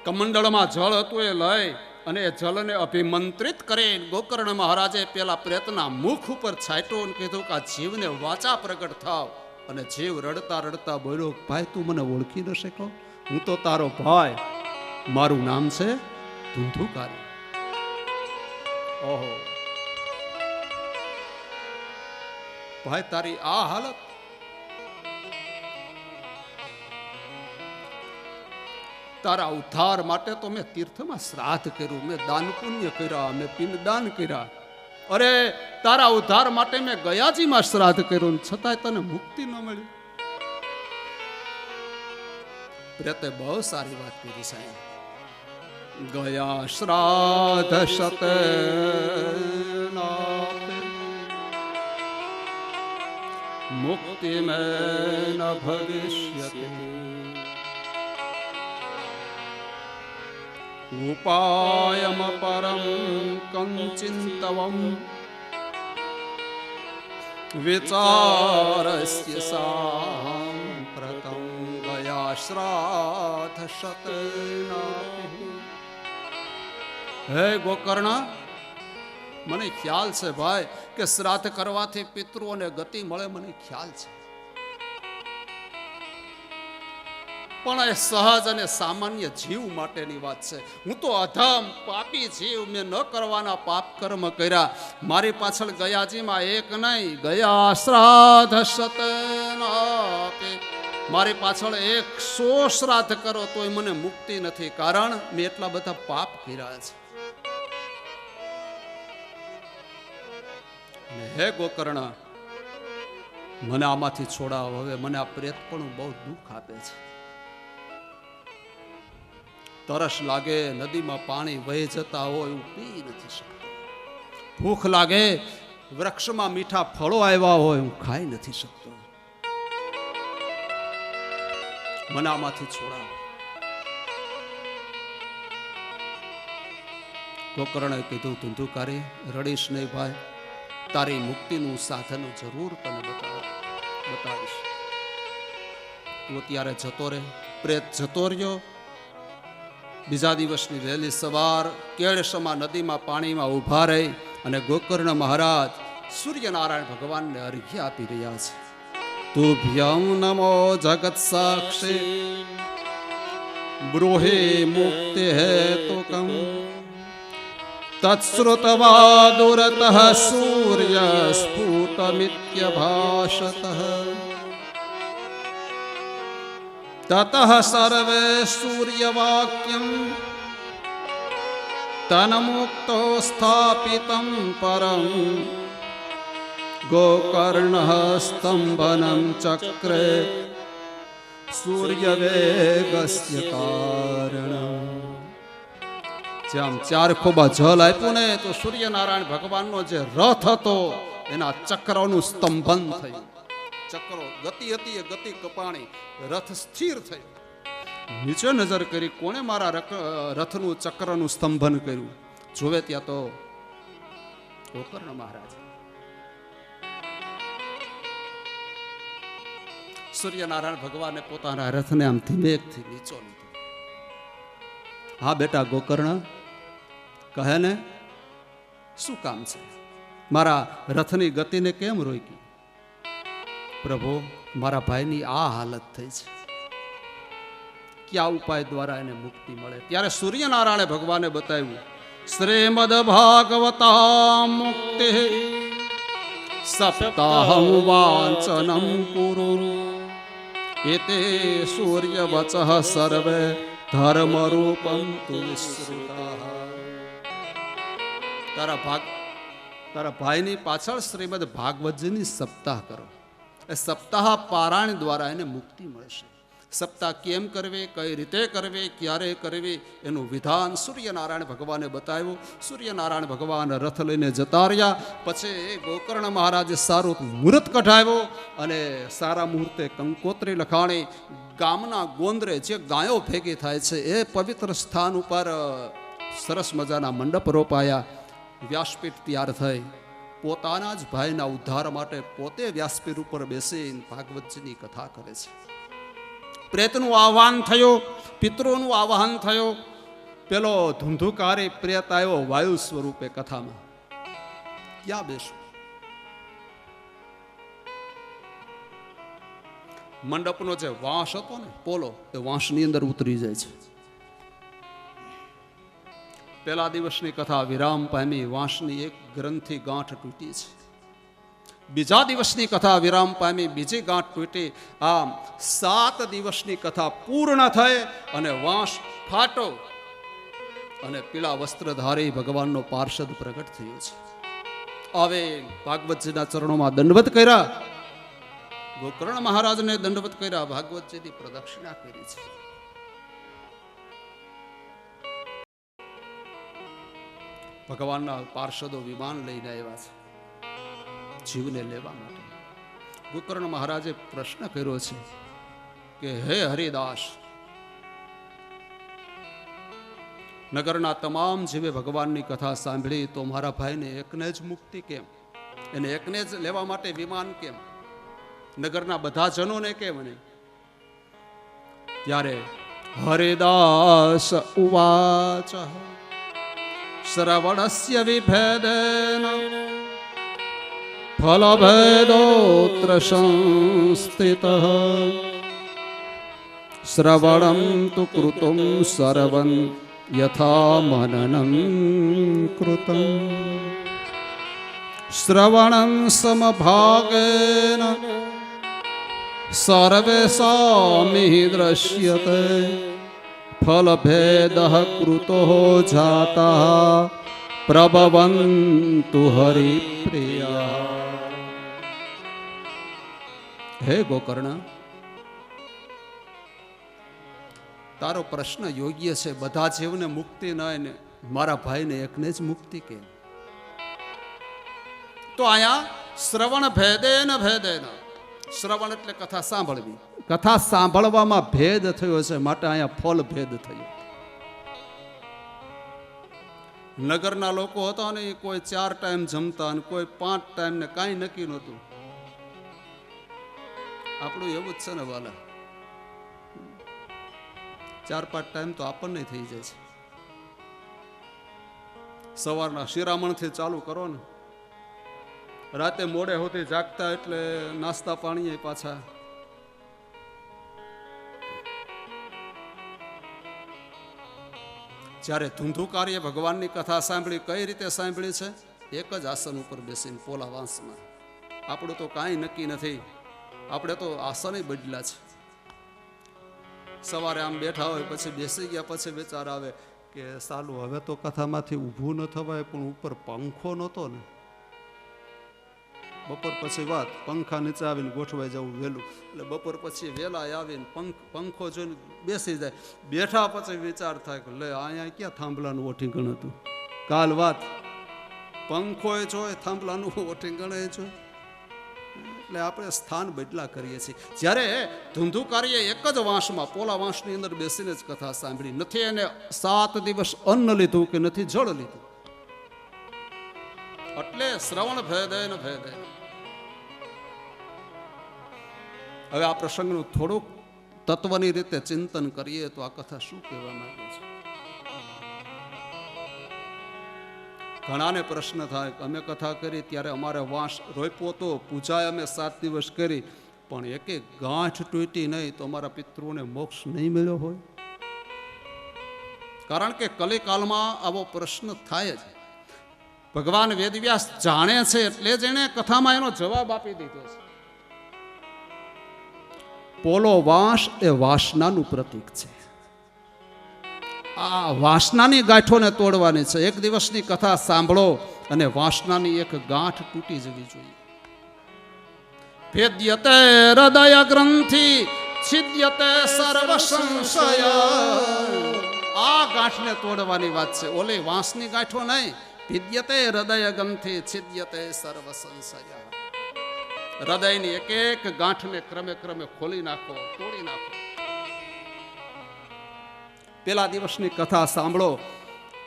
કમંડળમાં જળ હતું એ લઈ અને એ જળને અભિમંત્રિત કરી ગોકર્ણ મહારાજે પેલા પ્રેતના મુખ ઉપર છાંટ્યો અને કીધું કે આ જીવને વાચા પ્રગટ થાવ. અને જીવ રડતા રડતા બોલ્યો, ભાઈ તું મને ઓળખી ન શકો? હું તો તારો ભાઈ, મારું નામ છે ધુંધુકારી. ઓહો ભાઈ, તારી આ હાલત, તારા ઉદ્ધાર માટે તો મેં તીર્થમાં શ્રાદ્ધ કર્યું, મેં દાન પુણ્ય કર્યા, મેં પિંડદાન કર્યા. અરે તારા ઉદ્ધાર માટે મેં ગયાજીમાં શ્રાદ્ધ કર્યું, છતાંય તને મુક્તિ ન મળી. પ્રેતે બહુ સારી વાત કરી સાહેબ. ગયા શ્રાદ્ધ શત મુક્તિ મેં ન ભવિષ્યતિ ઉપાયમ પરમ કંચિંતવમ વિચારસ્ય સાંપ્રતમ ગયા શ્રાદ્ધ શતનાપિ. હે ગોકર્ણ, મને ખ્યાલ છે ભાઈ કે શ્રાદ્ધ કરવાથી પિતૃઓને ગતિ મળે, મને ખ્યાલ છે. પણ એ સહજ અને સામાન્ય જીવ માટેની વાત છે. હું તો અધમ પાપી જીવ, મેં ન કરવાના પાપ કર્મ કર્યા. મારી પાછળ ગયાજીમાં એક નહીં, ગયા શ્રાદ્ધ શતનાપિ, મારી પાછળ 100 શ્રાદ્ધ કરો તોય મને મુક્તિ નથી. કારણ મેં એટલા બધા પાપ કર્યા છે. હે ગોકર્ણ, મને આમાંથી છોડાવ. હવે મને આ પ્રેતપણું બહુ દુઃખ આપે છે. તરસ લાગે, નદીમાં પાણી વહી જતા હોય એવું પી નથી શકતો. ભૂખ લાગે, વૃક્ષમાં મીઠા ફળો આવ્યા હોય હું ખાઈ નથી શકતો. મને આમાંથી છોડાવ. ગોકર્ણે કીધું, ધુંધુકારી રડીશ નહીં ભાઈ, તારી મુક્તિનું સાધન જરૂર તને બતાવીશ. તું અત્યારે જતો રહે. પ્રેત જતો રહ્યો. બીજા દિવસની વહેલી સવાર કેળસમા નદીમાં પાણીમાં ઊભા રહી અને ગોકર્ણ મહારાજ સૂર્યનારાયણ ભગવાનને અર્ઘ્ય આપી રહ્યા છે. તુભ્યં નમો જગત સાક્ષી બ્રૂહે મુક્તિ હેતુકમ તત્શ્રુતવા દુરતઃ સૂર્ય સ્ફુટમિત્યભાષતઃ તતઃ સર્વે સૂર્યવાક્યં તન્મુક્તો સ્થાપિतं પરં ગોકર્ણઃ સ્તંભनं ચક્રે સૂર્યવેગસ્ય કારણં. જેમ 4 ખોબા જલ આપ્યું ને તો સૂર્યનારાયણ ભગવાનનો જે રથ હતો એના ચક્રનું સ્તંભન થયું. ચક્રો ગતિ હતી, એ ગતિ કપાણી, રથ સ્થિર થયો. નીચે નજર કરી, કોણે મારા રથનું ચક્રનું સ્તંભન કર્યું? જોવે ત્યાં તો ગોકર્ણ મહારાજ. સૂર્યનારાયણ ભગવાને પોતાના રથને આમ ધીમેકથી નીચો લીધો. હા બેટા ગોકર્ણ, કહે ને શું કામ છે? મારા રથની ગતિને કેમ રોકી? પ્રભુ મારા ભાઈની આ હાલત થઈ છે, કયા ઉપાય દ્વારા એને મુક્તિ મળે? ત્યારે સૂર્યનારાયણે ભગવાને બતાવ્યું, શ્રીમદ ભાગવતા મુક્તિ સપ્તાહમ વાંચનમ કુરુ એતે સૂર્ય વચઃ સર્વે ધર્મ રૂપમ તુ વિશ્રુતા. તારા ભાઈની પાછળ શ્રીમદ ભાગવતજીની સપ્તાહ કરો. એ સપ્તાહ પારાયણ દ્વારા એને મુક્તિ મળશે. સપ્તાહ કેમ કરવી, કઈ રીતે કરવી, ક્યારે કરવી, એનું વિધાન સૂર્યનારાયણ ભગવાને બતાવ્યું. સૂર્યનારાયણ ભગવાન રથ લઈને જતા રહ્યા. પછી ગોકર્ણ મહારાજે સારું મુહૂર્ત કઢાવ્યો અને સારા મુહૂર્તે કંકોત્રી લખાણી. ગામના ગોંદરે જે ગાયો ભેગી થાય છે એ પવિત્ર સ્થાન ઉપર સરસ મજાના મંડપ રોપાયા. વ્યાસપીઠ તૈયાર થઈ. પોતાના જ ભાઈના ઉદ્ધાર માટે પોતે વ્યાસપીઠ ઉપર બેસીને ભાગવતજીની કથા કરે છે. પ્રેતનું આહવાન થયું, પિતૃનું આહવાન થયું. પેલો ધુંધુકારી પ્રેત આવ્યો વાયુ સ્વરૂપે કથામાં. ક્યાં બેસું? મંડપનો જે વાંસ હતો ને પોલો, એ વાંસની અંદર ઉતરી જાય છે. પહેલા દિવસની કથા વિરામ પામી, વાંસની એક ગ્રંથિ ગાંઠ તૂટી છે. બીજા દિવસની કથા વિરામ પામી, બીજી ગાંઠ તૂટી. આમ 7 દિવસની કથા પૂર્ણ થઈ અને વાંસ ફાટો અને પીળા વસ્ત્રધારી ભગવાનનો પાર્ષદ પ્રગટ થયો છે. હવે ભાગવતજીના ચરણોમાં દંડવત કર્યા. ગોકર્ણ મહારાજને દંડવત કર્યા. ભાગવતજીની પ્રદક્ષિણા કરી છે. ભગવાનના પાર્ષદો વિમાન લઈને આવ્યા છે જીવને લેવા માટે. ગોકર્ણ મહારાજે પ્રશ્ન કર્યો છે કે હે હરિદાસ, નગરના તમામ જીવે ભગવાનની કથા સાંભળી તો મારા ભાઈને એકને જ મુક્તિ કેમ? એને એકને જ લેવા માટે વિમાન કેમ? નગરના બધા જનોને કેમ નહીં? ત્યારે હરિદાસ ઉવાચ શ્રવણસ્ય વિભેદેન ફલભેદોત્ર સંસ્થિતઃ શ્રવણં તુ કૃતું સર્વં યથા મનનં કૃતં શ્રવણં સમભાગેન સર્વેષામિ દ્રશ્યતે ફલભેદઃ કૃતો જાતા પ્રભવન્તુ હરિપ્રિયા. હે ગોકર્ણ, તારો પ્રશ્ન યોગ્ય છે. બધા જીવને મુક્તિ ન હોય ને મારા ભાઈને એકને જ મુક્તિ કેમ? તો અહીંયા શ્રવણ ભેદેન ભેદેન, શ્રવણ એટલે કથા સાંભળવી. કથા સાંભળવામાં ભેદ થયો છે માટે અહીંયા ફલ ભેદ થયો. નગરના લોકો હતા ને કોઈ 4 ટાઈમ જમતા અને કોઈ 5 ટાઈમ ને કાંઈ નક્કી નહોતું. આપણું એવું જ છે ને વાલા, 4-5 ટાઈમ તો આપણને થઈ જાય છે. સવારના શિરામણથી ચાલુ કરો ને, રાતે મોડે સુધી જાગતા એટલે નાસ્તા પાણી પાછા. જ્યારે ધુંધુકારીએ ભગવાનની કથા સાંભળી, કઈ રીતે સાંભળી છે? એક જ આસન ઉપર બેસીને પોલા વાંસમાં. આપણું તો કાંઈ નક્કી નથી, આપણે તો આસન બદલા છે. સવારે આમ બેઠા હોય, પછી બેસી ગયા, પછી વિચાર આવે કે સાલું હવે તો કથામાંથી ઊભું ન થવાય, પણ ઉપર પંખો નહોતો ને. બપોર પછી વાત, પંખા નીચે આવીને ગોઠવાઈ જવું વહેલું, એટલે બપોર પછી વહેલા આવીને પંખો જોઈને બેસી જાય. બેઠા પછી વિચાર થાય કે લે અહીંયા ક્યાં થાંભલાનું ઓઠીંગણ હતું. કાલ વાત, પંખો જોય, થાંભલાનું ઓઠીંગણ જોય. એટલે આપણે સ્થાન બદલા કરીએ છીએ. જ્યારે ધુંધુકારીએ એક જ વાંસમાં, પોલા વાંસની અંદર બેસીને જ કથા સાંભળી. નથી એને 7 દિવસ અન્ન લીધું કે નથી જળ લીધું. એટલે શ્રવણ ભેદેન ભેદેન. હવે આ પ્રસંગનું થોડુંક તત્વની રીતે ચિંતન કરીએ તો આ કથા શું કહેવા માંગે છે? ઘણાને પ્રશ્ન થાય કે અમે કથા કરી ત્યારે અમારે વાંસ રોપ્યો તો, પૂજાય અમે 7 દિવસ કરી, પણ એક એક ગાંઠ તૂટી નહીં તો અમારા પિતૃઓને મોક્ષ નહીં મળ્યો હોય. કારણ કે કલિકાલમાં આવો પ્રશ્ન થાય જ. ભગવાન વેદવ્યાસ જાણે છે એટલે જ એને કથામાં એનો જવાબ આપી દીધો છે. પોલો વાંસ એ વાસનાનું પ્રતીક છે. આ વાસનાની ગાંઠોને તોડવાની છે. એક દિવસની કથા સાંભળો અને વાસનાની એક ગાંઠ તૂટી જવી જોઈએ. ભેદ્યતે હૃદય ગ્રંથિ છિદ્યતે સર્વ સંશય. આ ગાંઠને તોડવાની વાત છે. ઓલી વાંસની ગાંઠો નહીં. ભેદ્યતે હૃદય ગ્રંથિ છિદ્યતે સર્વ સંશય. હૃદયની એક એક ગાંઠને ક્રમે ક્રમે ખોલી નાખો, તોડી નાખો. પેલા દિવસની કથા સાંભળો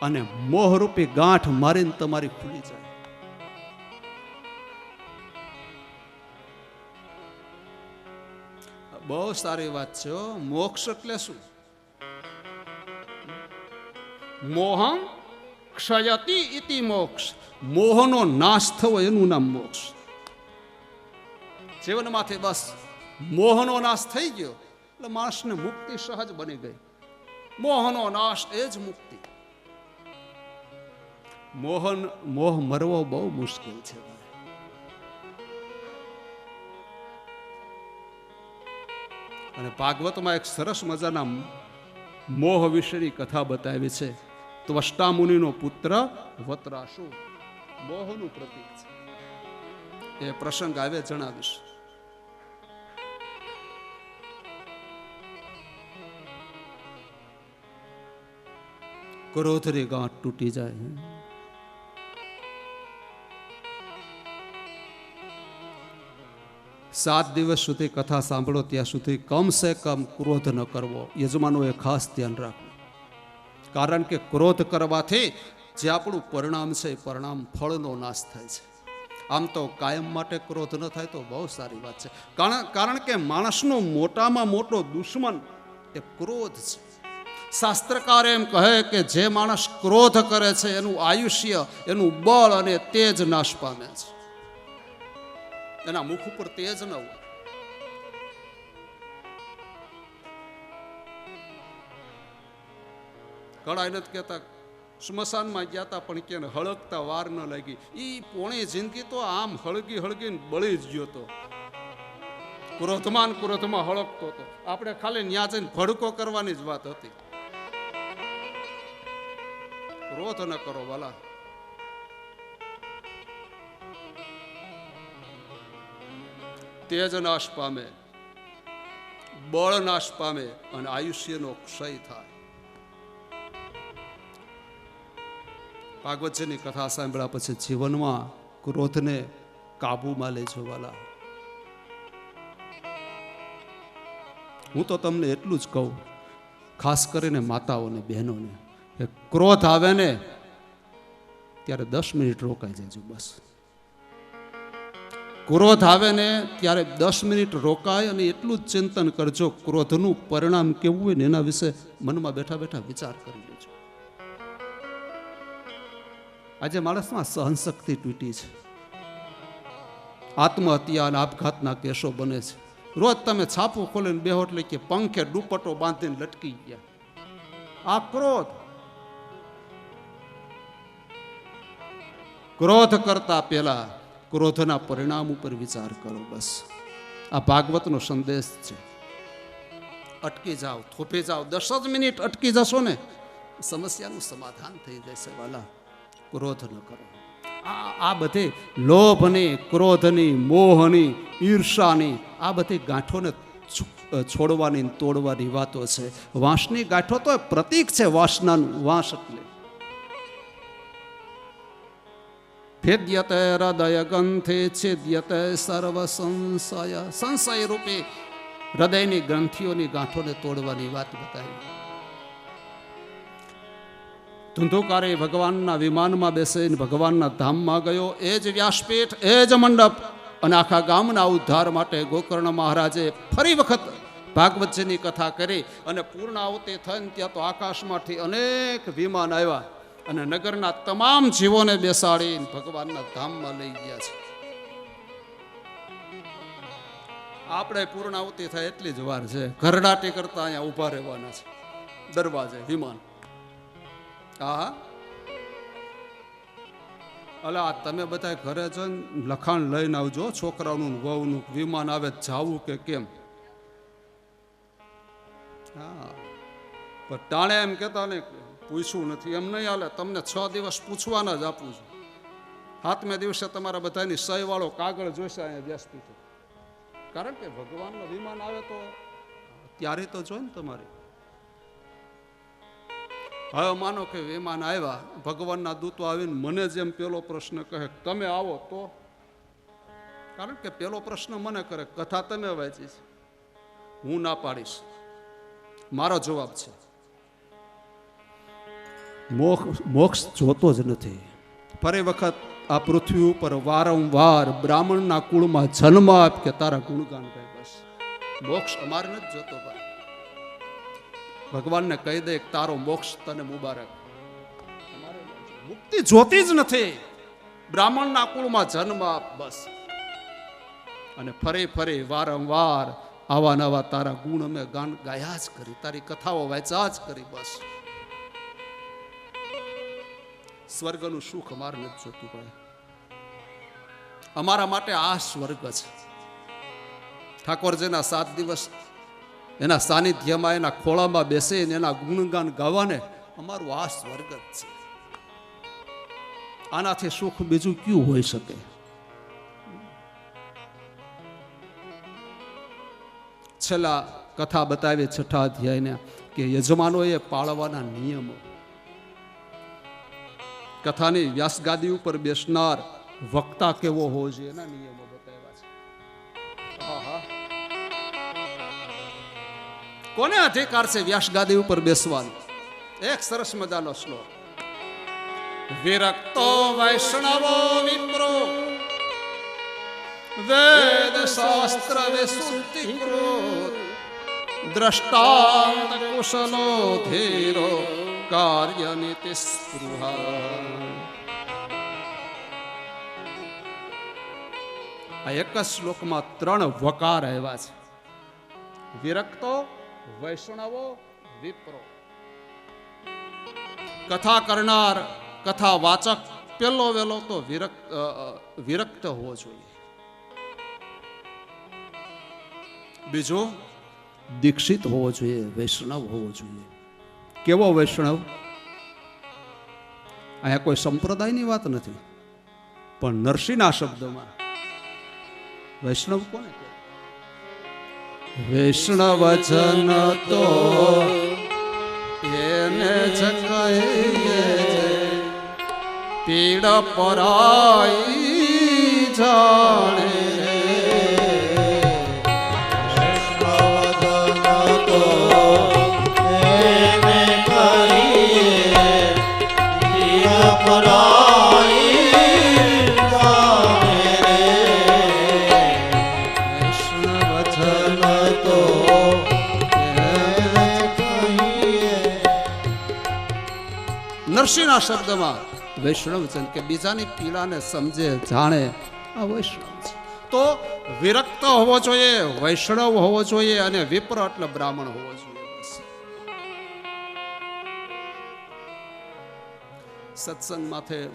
અને મોહરૂપી ગાંઠ મારીને તમારી ખુલી જાય. બહુ સારી વાત છે. મોક્ષ એટલે શું? મોહં ક્ષયતિ ઇતિ મોક્ષ. મોહનો નાશ થવો એનું નામ મોક્ષ. જીવનમાંથી બસ મોહનો નાશ થઈ ગયો એટલે માણસને મુક્તિ સહજ બની ગઈ. મોહનો નાશ એ જ મુક્તિ. મોહ મરવો બહુ મુશ્કેલ છે. અને ભાગવતમાં એક સરસ મજાના મોહ વિશેની કથા બતાવી છે. ત્વષ્ટા મુનિનો પુત્ર વત્રાસુ મોહનું પ્રતીક છે. એ પ્રસંગ આવે જણાવીશ. ક્રોધની ગાંઠ તૂટી જાય. 7 દિવસ સુધી કથા સાંભળો ત્યાં સુધી કમ સે કમ ક્રોધ ન કરવો. યજમાનોએ ખાસ ધ્યાન રાખવું. કારણ કે ક્રોધ કરવાથી જે આપણું પરિણામ છે એ પરિણામ ફળનો નાશ થાય છે. આમ તો કાયમ માટે ક્રોધ ન થાય તો બહુ સારી વાત છે. કારણ કે માણસનો મોટામાં મોટો દુશ્મન એ ક્રોધ છે. શાસ્ત્રકાર એમ કહે કે જે માણસ ક્રોધ કરે છે એનું આયુષ્ય, એનું બળ અને તેજ નાશ પામે છે. એના મુખ ઉપર તેજ ન હોય. કડાઈ નથી કહેતા સ્મશાનમાં ગયા હતા પણ કે હળગતા વાર ન લાગી. ઈ પોણી જિંદગી તો આમ હળગી હળગીને બળી જ ગયો હતો. ક્રોધમાં હળગતો હતો. આપણે ખાલી ન્યા જઈને ભડકો કરવાની જ વાત હતી. ક્રોધ ન કરો વાલા. તેજ નાશ પામે, બળ નાશ પામે અને આયુષ્યનો ક્ષય થાય. ભાગવતજીની કથા સાંભળ્યા પછી જીવનમાં ક્રોધને કાબુમાં લેજો વાલા. હું તો તમને એટલું જ કહું, ખાસ કરીને માતાઓને, બહેનોને, કે ક્રોધ આવે ને ત્યારે 10 મિનિટ રોકાઈ જજો. બસ ક્રોધ આવે ને ત્યારે 10 મિનિટ રોકાય અને એટલું જ ચિંતન કરજો ક્રોધનું પરિણામ કેવું હોય ને એના વિશે મનમાં બેઠા બેઠા વિચાર કરી લેજો. આજે માણસમાં સહનશક્તિ તૂટી છે. આત્મહત્યા અને આપઘાતના કેસો બને છે. રોજ તમે છાપું ખોલીને બેહો એટલે કે પંખે દુપટ્ટો બાંધીને લટકી ગયા. આ ક્રોધ કરતા પહેલા ક્રોધના પરિણામ ઉપર વિચાર કરો. બસ આ ભાગવતનો સંદેશ છે. અટકી જાઓ, થોપી જાઓ. 10 જ મિનિટ અટકી જશો ને સમસ્યાનું સમાધાન થઈ જશે વાલા. ક્રોધ ન કરો. આ બધી લોભની, ક્રોધની, મોહની, ઈર્ષાની આ બધી ગાંઠોને છોડવાની, તોડવાની વાતો છે. વાંસની ગાંઠો તો પ્રતીક છે વાસનાનું. વાંસ એટલે ભેદ્યતે હૃદય ગ્રંથિ છિદ્યતે સર્વ સંશય. સંશય રૂપે હૃદયની ગ્રંથિઓની ગાંઠોને તોડવાની વાત બતાવી. ધુંધુકારી ભગવાનના વિમાનમાં બેસીને ભગવાનના ધામમાં ગયો. એ જ વ્યાસપીઠ, એ જ મંડપ અને આખા ગામના ઉદ્ધાર માટે ગોકર્ણ મહારાજે ફરી વખત ભાગવતજીની કથા કરી અને પૂર્ણાહુતિ થઈને ત્યાં તો આકાશમાંથી અનેક વિમાન આવ્યા અને નગરના તમામ જીવોને બેસાડીને ભગવાનના ધામમાં લઈ ગયા છે. આપણે પૂર્ણાહુતિ થાય એટલી જ વાર છે. ઘરડાટી કરતા અહીંયા ઊભા રહેવાના છે દરવાજે વિમાન. હા અલા તમે બધા ઘરે છો ને લખાણ લઈને આવજો છોકરાઓનું વહુનું. વિમાન આવે જાવું કે કેમ. હા પણ ટાણે એમ કહેતા ને પૂછવું નથી એમ નહીં હાલે. તમને 6 દિવસ પૂછવાના જ આપું છું. 7મે દિવસે તમારા બધાની સહી વાળો કાગળ જોઈશે અહીંયા વ્યાસપીઠે. કારણ કે ભગવાનનું વિમાન આવે તો ત્યારે તો જોઈ ને તમારે. હવે માનો કે વિમાન આવ્યા, ભગવાનના દૂતો આવીને મને જેમ પેલો પ્રશ્ન કહે તમે આવો તો, કારણ કે પેલો પ્રશ્ન મને કરે કથા તમે વાંચી છે, હું ના પાડીશ. મારો જવાબ છે મોક્ષ જોતો જ નથી. ફરી વખત આ પૃથ્વી ઉપર વારંવાર બ્રાહ્મણના કુળમાં જન્મ આપ કે તારા ગુણગાન ગાય. બસ મોક્ષ અમારે નથી જોતો ભાઈ. ભગવાનને કહી દે તારો મોક્ષ તને મુબારક. મુક્તિ જોતી જ નથી. બ્રાહ્મણના કુળમાં જન્મ આપ બસ. અને ફરી ફરી વારંવાર આવા નવા તારા ગુણ અમે ગાન ગાયા જ કરી, તારી કથાઓ વાંચ્યા જ કરી. બસ સ્વર્ગનું સુખ અમારે નથી જોતું ભાઈ. અમારા માટે આ સ્વર્ગ છે. ઠાકોરજીના 7 દિવસ એના સાનિધ્યમાં એના ખોળામાં બેસીને એના ગુણગાન ગાવાને અમારું આ સ્વર્ગ જ છે. આનાથી સુખ બીજું ક્યું હોઈ શકે? છેલ્લા કથા બતાવી 6થા અધ્યાયને કે યજમાનોએ પાળવાના નિયમો. કથાની વ્યાસગાદી ઉપર બેસનાર વક્તા કેવો હોવો જોઈએ એના નિયમો બતાવ્યા છે. કોને અધિકાર છે વ્યાસગાદી ઉપર બેસવાનો? એક સરસ મજાનો શ્લોક. વિરક્તો વૈષ્ણવો વિપ્રો વેદ શાસ્ત્ર વિશુદ્ધિકૃત દ્રષ્ટાંત કુશલો ધીરો કાર્ય નીતિ સ્પૃહા. આ એક જ શ્લોકમાં 3 વકાર આવ્યા છે. વિરક્તો વૈષ્ણવો વિપ્રો. કથા કરનાર કથા વાચક પેલો વેલો તો વિરક્ત હોવો જોઈએ. બીજો દીક્ષિત હોવો જોઈએ, વૈષ્ણવ હોવો જોઈએ. કેવો વૈષ્ણવ? અહીંયા કોઈ સંપ્રદાયની વાત નથી, પણ નરસિંહના શબ્દમાં વૈષ્ણવ કોને કહે? વૈષ્ણવ જન તો એને જ કહીએ પીડ પરાઈ જાણે. નરસિંહના શબ્દમાં વૈષ્ણવ છે કે બીજાની પીડાને સમજે જાણે, આ વૈષ્ણવ છે. તો વિરક્ત હોવો જોઈએ, વૈષ્ણવ હોવો જોઈએ, અને વિપ્ર એટલે બ્રાહ્મણ હોવો જોઈએ. સત્સંગ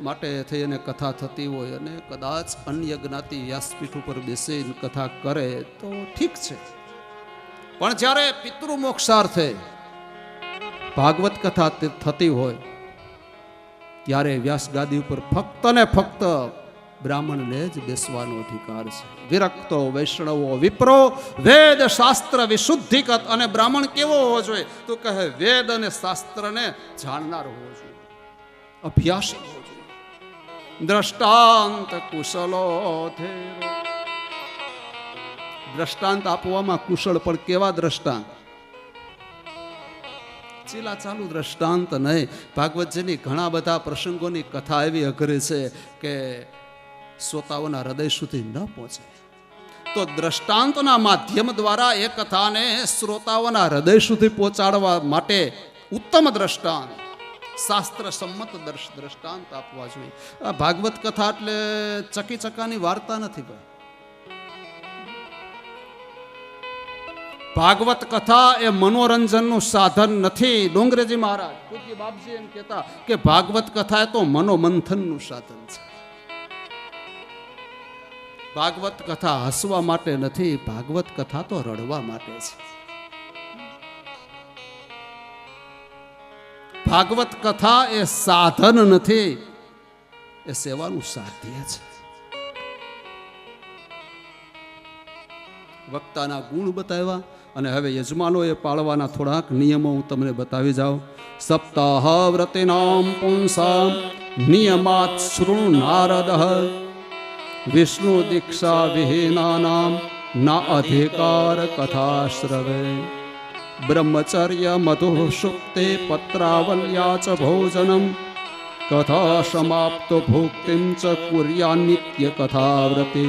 માટે થઈને કથા થતી હોય અને કદાચ અન્ય જ્ઞાતિ વ્યાસપીઠ ઉપર બેસીને કથા કરે તો ઠીક છે, પણ જ્યારે પિતૃ મોક્ષાર્થે ભાગવત કથા થતી હોય ત્યારે વ્યાસ ગાદી ઉપર ફક્ત ને ફક્ત બ્રાહ્મણને જ બેસવાનો અધિકાર છે. વિરક્તો વૈષ્ણવો વિપ્રો વેદ શાસ્ત્ર વિશુદ્ધિકત. અને બ્રાહ્મણ કેવો હોવો જોઈએ? તો કહે વેદ અને શાસ્ત્રને જાણનાર હોવો જોઈએ, અભ્યાસ હોવો જોઈએ. દ્રષ્ટાંત કુશલો ધીરો. દ્રષ્ટાંત આપવામાં કુશળ, પણ કેવા દ્રષ્ટાંત? ચીલા ચાલુ દ્રષ્ટાંત નહીં. ભાગવતજીની ઘણા બધા પ્રસંગોની કથા એવી અઘરી છે કે શ્રોતાઓના હૃદય સુધી ન પહોંચે. તો દ્રષ્ટાંતના માધ્યમ દ્વારા એ કથાને શ્રોતાઓના હૃદય સુધી પહોંચાડવા માટે ઉત્તમ દ્રષ્ટાંત, શાસ્ત્ર સંમત દ્રષ્ટાંત આપવા જોઈએ. આ ભાગવત કથા એટલે ચકી ચકાની વાર્તા નથી ભાઈ. ભાગવત કથા એ મનોરંજનનું સાધન નથી. ડોંગરેજી મહારાજ પૂજ્ય બાપજી એમ કહેતા કે ભાગવત કથા એ તો મનોમંથનનું સાધન છે. ભાગવત કથા હસવા માટે નથી, ભાગવત કથા તો રડવા માટે છે. ભાગવત કથા એ સાધન નથી, એ સેવાનું સાધ્ય છે. વક્તાના ગુણ બતાવ્યા અને હવે યજમાનોએ પાળવાના થોડાક નિયમો હું તમને બતાવી જાઉં. સપ્તાહ વ્રતિનામ પુંસામ નિયમાત શૃણુ નારદઃ વિષ્ણુ દીક્ષા વિહીનાનામ ના અધિકાર કથાશ્રવે બ્રહ્મચર્ય મધુ સુપ્તે પત્રાવલ્યા ચ ભોજનમ કથા સમાપ્તો ભુક્તિમ ચ કુર્યા નિત્ય કથાવ્રતિ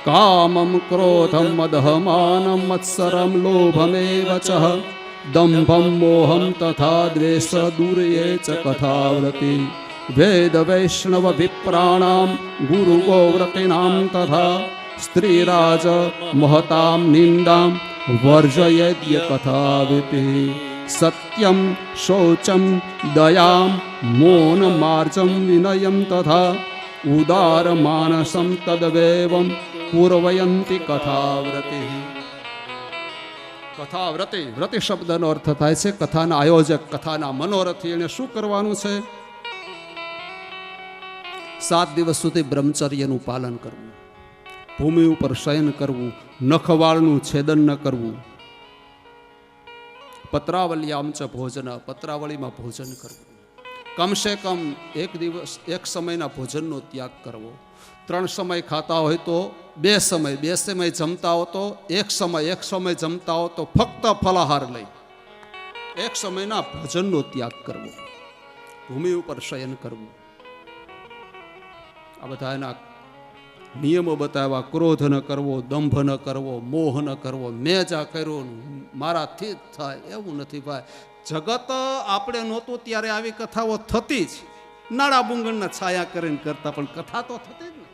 કામમ ક્રોધમ મદહમાનમ મત્સરમ લોભમેવ ચ દંભમ મોહમ તથા દ્વેષ દુર્યે ચ કથાવ્રતિ વેદ વૈષ્ણવ વિપ્રાણામ ગુરુ ગોવ્રતિનામ તથા સ્ત્રીરાજ મહતામ નિંદામ વર્જયેદ્ય કથાવ્રતિ સત્યમ શૌચમ દયામ મૌન માર્જમ વિનયમ તથા ઉદાર માનસમ તદવેવમ પૂર્વયંતિ કથાવ્રતિ. કથાવ્રતિ, વ્રતિ શબ્દનો અર્થ થાય છે કથાના આયોજક, કથાના મનોરથી. એને શું કરવાનું છે? 7 દિવસ સુધી બ્રહ્મચર્યનું પાલન કરવું, ભૂમિ ઉપર શયન કરવું, નખવાળનું છેદન ન કરવું, પત્રાવલ્યામ ચ ભોજન, પત્રાવળીમાં ભોજન કરવું, કમસે કમ એક સમયના ભોજનનો ત્યાગ કરવો. 3 સમય ખાતા હોય તો 2 સમય જમતા હો તો એક સમય જમતા હો તો ફક્ત ફલાહાર લઈ 1 સમયના ભોજનનો ત્યાગ કરવો, ભૂમિ ઉપર શયન કરવું. આ બધા એના નિયમો બતાવ્યા. ક્રોધ ન કરવો, દંભ ન કરવો, મોહ ન કરવો, મેં જા કર્યું મારાથી જ થાય એવું નથી ભાઈ. જગત આપણે નહોતું ત્યારે આવી કથાઓ થતી જ, નાળા બુંગણના છાયા કરીને કરતા, પણ કથા તો થતી જ ને.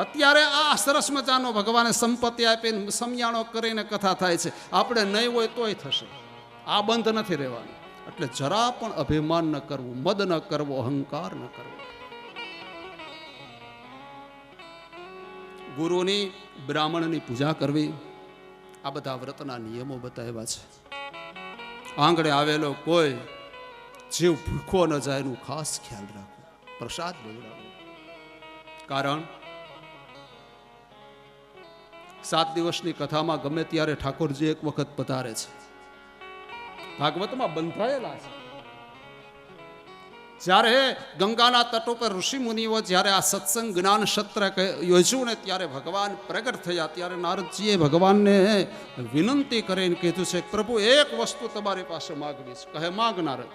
અત્યારે આ સરસ મજાનો ભગવાને સંપત્તિ આપીને સમયાણો કરીને કથા થાય છે. આપણે નહીં હોય તોય થશે. આ બંધ નથી રહેવાનું. એટલે જરા પણ અભિમાન ન કરવું, મદ ન કરવો, અહંકાર ન કરવો. ગુરુની, બ્રાહ્મણની પૂજા કરવી, આ બધા વ્રતના નિયમો બતાવ્યા છે. આંગણે આવેલો કોઈ જીવ ભૂખો ન જાય એનું ખાસ ખ્યાલ રાખવો, પ્રસાદ લેવડાવવો. કારણ 7 દિવસની કથામાં ગમે ત્યારે ઠાકોરજી એક વખત પધારે છે. ભાગવતમાં બંધાયેલા છે. જ્યારે ગંગાના તટો પર ઋષિ મુનિઓ જ્યારે આ સત્સંગ જ્ઞાન સત્ર યોજ્યું ને ત્યારે ભગવાન પ્રગટ થયા. ત્યારે નારદજીએ ભગવાનને વિનંતી કરીને કીધું છે, પ્રભુ એક વસ્તુ તમારી પાસે માગવી છે. કહે માગ નારદ.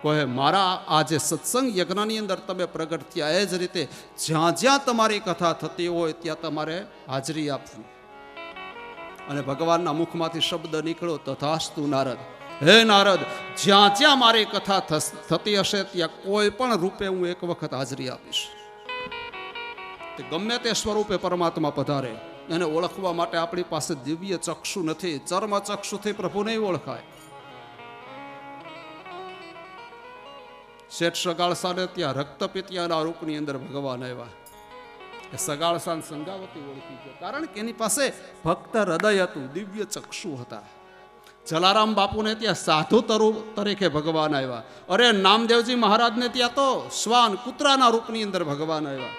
કહે મારા આ જે સત્સંગ યજ્ઞની અંદર તમે પ્રગટ થયા એ જ રીતે જ્યાં જ્યાં તમારી કથા થતી હોય ત્યાં તમારે હાજરી આપવી. અને ભગવાનના મુખમાંથી શબ્દ નીકળ્યો, તથાસ્તુ નારદ. હે નારદ, જ્યાં જ્યાં મારી કથા થતી હશે ત્યાં કોઈ પણ રૂપે હું એક વખત હાજરી આપીશ. ગમે તે સ્વરૂપે પરમાત્મા પધારે. એને ઓળખવા માટે આપણી પાસે દિવ્ય ચક્ષુ નથી, ચર્મ ચક્ષુથી પ્રભુ નહીં ઓળખાય. શેઠ સગાળસાને ત્યાં રક્તપિતિયાના રૂપની અંદર ભગવાન આવ્યા. એ સગાળસાન સંગાવતી ઓળખી ગયો, કારણ કે એની પાસે ભક્ત હૃદય હતું, દિવ્ય ચક્ષુ હતા. જલારામ બાપુને ત્યાં સાધુ તરીકે ભગવાન આવ્યા. અરે નામદેવજી મહારાજને ત્યાં તો શ્વાન કૂતરાના રૂપની અંદર ભગવાન આવ્યા.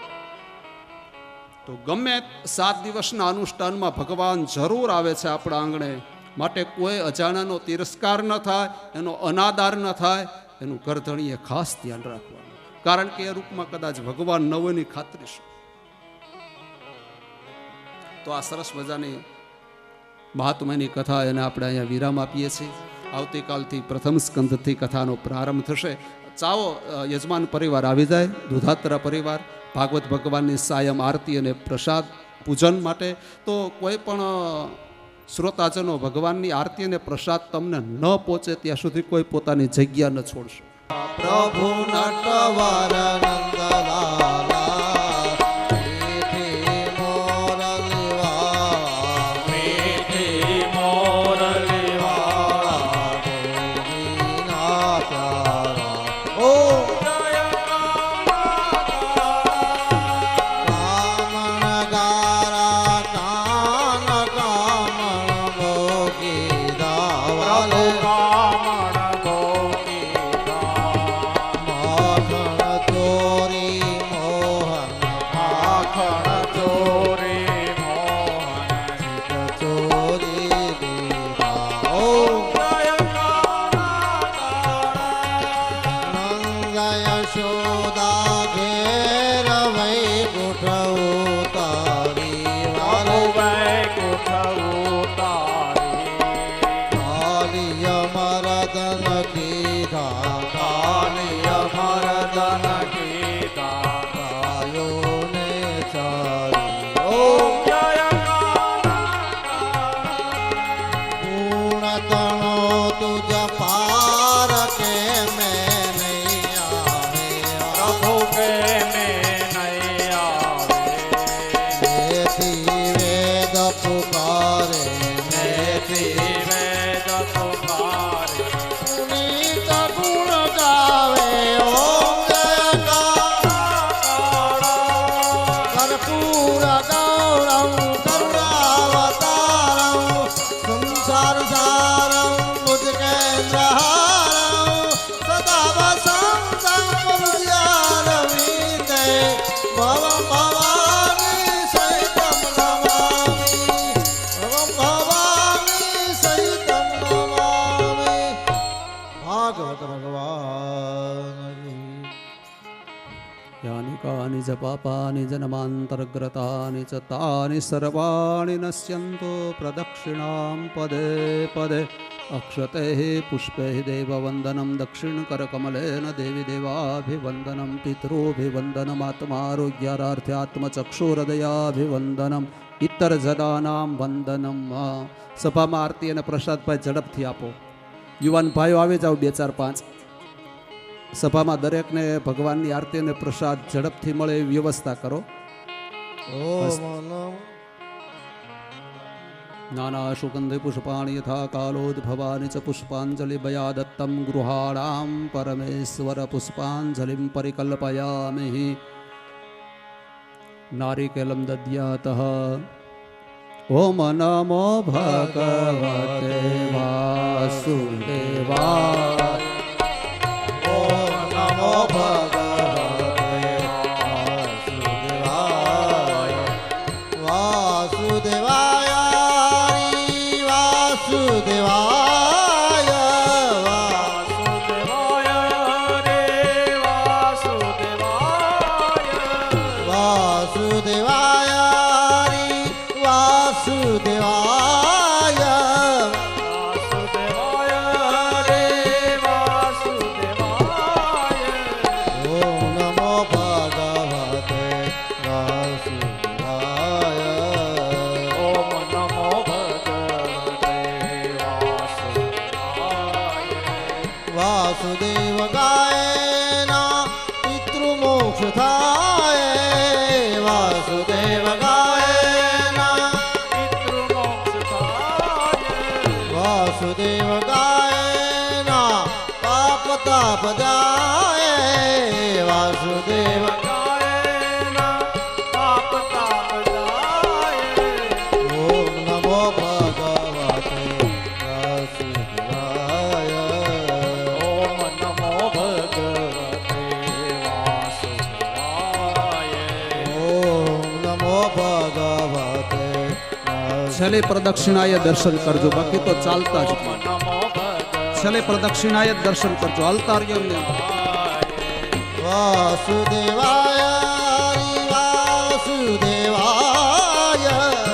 તો ગમે 7 દિવસના અનુષ્ઠાનમાં ભગવાન જરૂર આવે છે આપણા આંગણે. માટે કોઈ અજાણાનો તિરસ્કાર ન થાય, એનો અનાદાર ન થાય, એનું કરધણીએ ખાસ ધ્યાન રાખવાનું. કારણ કે એ રૂપમાં કદાચ ભગવાન ન હોયની ખાતરી શું. તો આ સરસ મજાની મહાત્માની કથા એને આપણે અહીંયા વિરામ આપીએ છીએ. આવતીકાલથી પ્રથમ સ્કંધથી કથાનો પ્રારંભ થશે. ચાવો યજમાન પરિવાર આવી જાય, દુધાત્રા પરિવાર, ભાગવત ભગવાનની સાયમ આરતી અને પ્રસાદ પૂજન માટે. તો કોઈ પણ શ્રોતાજનો ભગવાનની આરતી અને પ્રસાદ તમને ન પહોંચે ત્યાં સુધી કોઈ પોતાની જગ્યા ન છોડશો. પ્રભુ નટવર નંદલાલા મીઠી મોરલવા મીઠી च पापानि जन्मान्तर्गतानि च तानि सर्वाणि नश्यन्तो प्रदक्षिणां पदे पदे अक्षतैः पुष्पैः देववन्दनं दक्षिणकरकमलेन देवी देवाभिवन्दनं पितॄभिवन्दनमात्मारोग्यारार्थ्यात्मचक्षुहृदयाभिवन्दनम् इतरजनानां वन्दनं સભામાં આરતી અને પ્રસાદ ભાઈ ઝડપથી આપો. યુવાન ભાઈઓ આવી જાઓ 2 4 5. સભામાં દરેકને ભગવાનની આરતી અને પ્રસાદ ઝડપથી મળે એવી વ્યવસ્થા કરો. ઓમ નમો નાના સુગંધે પુષ્પાણિ યથા કાલોદ્ભવાનિ ચ પુષ્પાંજલિ બયા દત્તમ ગૃહાણામ પરમેશ્વર પુષ્પાંજલિમ પરિકલ્પયામિ. નારિકેલમ દદ્યાતઃ. ઓમ નમો ભગવતે વાસુદેવાય. ઓમ નમો ભગવતે વાસુદેવાય. વાસુદેવાય વાસુદેવાય વાસુદેવાય ઓમ નમો ભગવતે વાસુદેવાય. વાસુદેવ ગાયના પિતૃમોક્ષ થાય. વાસુદેવ ગાયના વાસુદેવ ગાયના પાપ તાપ જાય. વાસુદેવ ઓમ નમો ભગવતે વાસુદેવાય. ઓમ નમો ભગવતે છેલ્લી પ્રદક્ષિણાએ દર્શન કરજો, બાકી તો ચાલતા જ છેલ્લી પ્રદક્ષિણાએ દર્શન કરજો, હાલતા રહ્યો ને. વાસુદેવાય વાસુદેવાય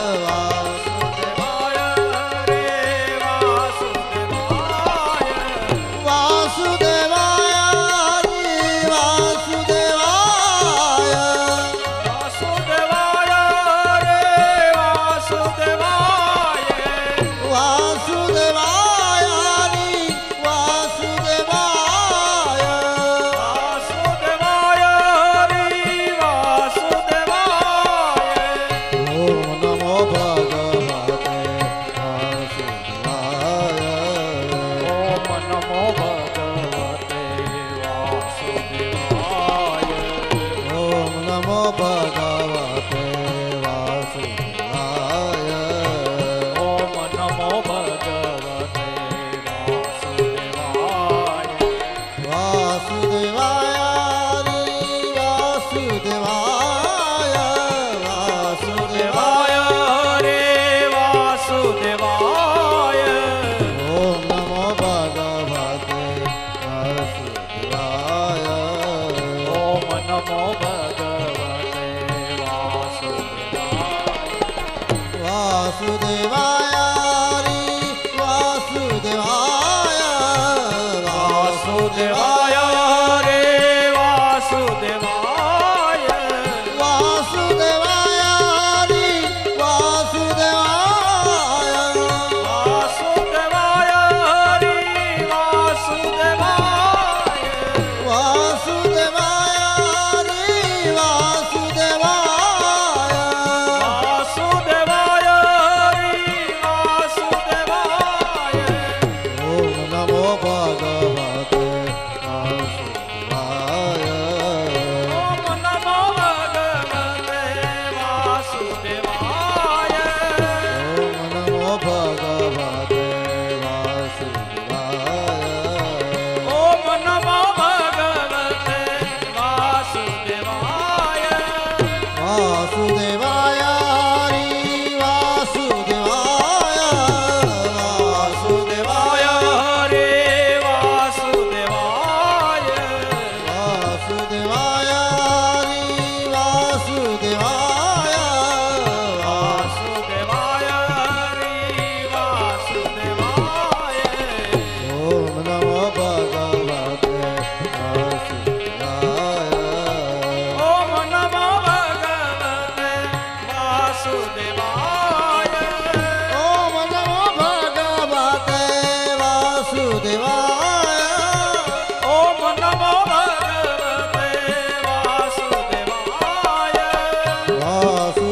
વાસુદેવાય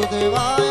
વાસુદેવાય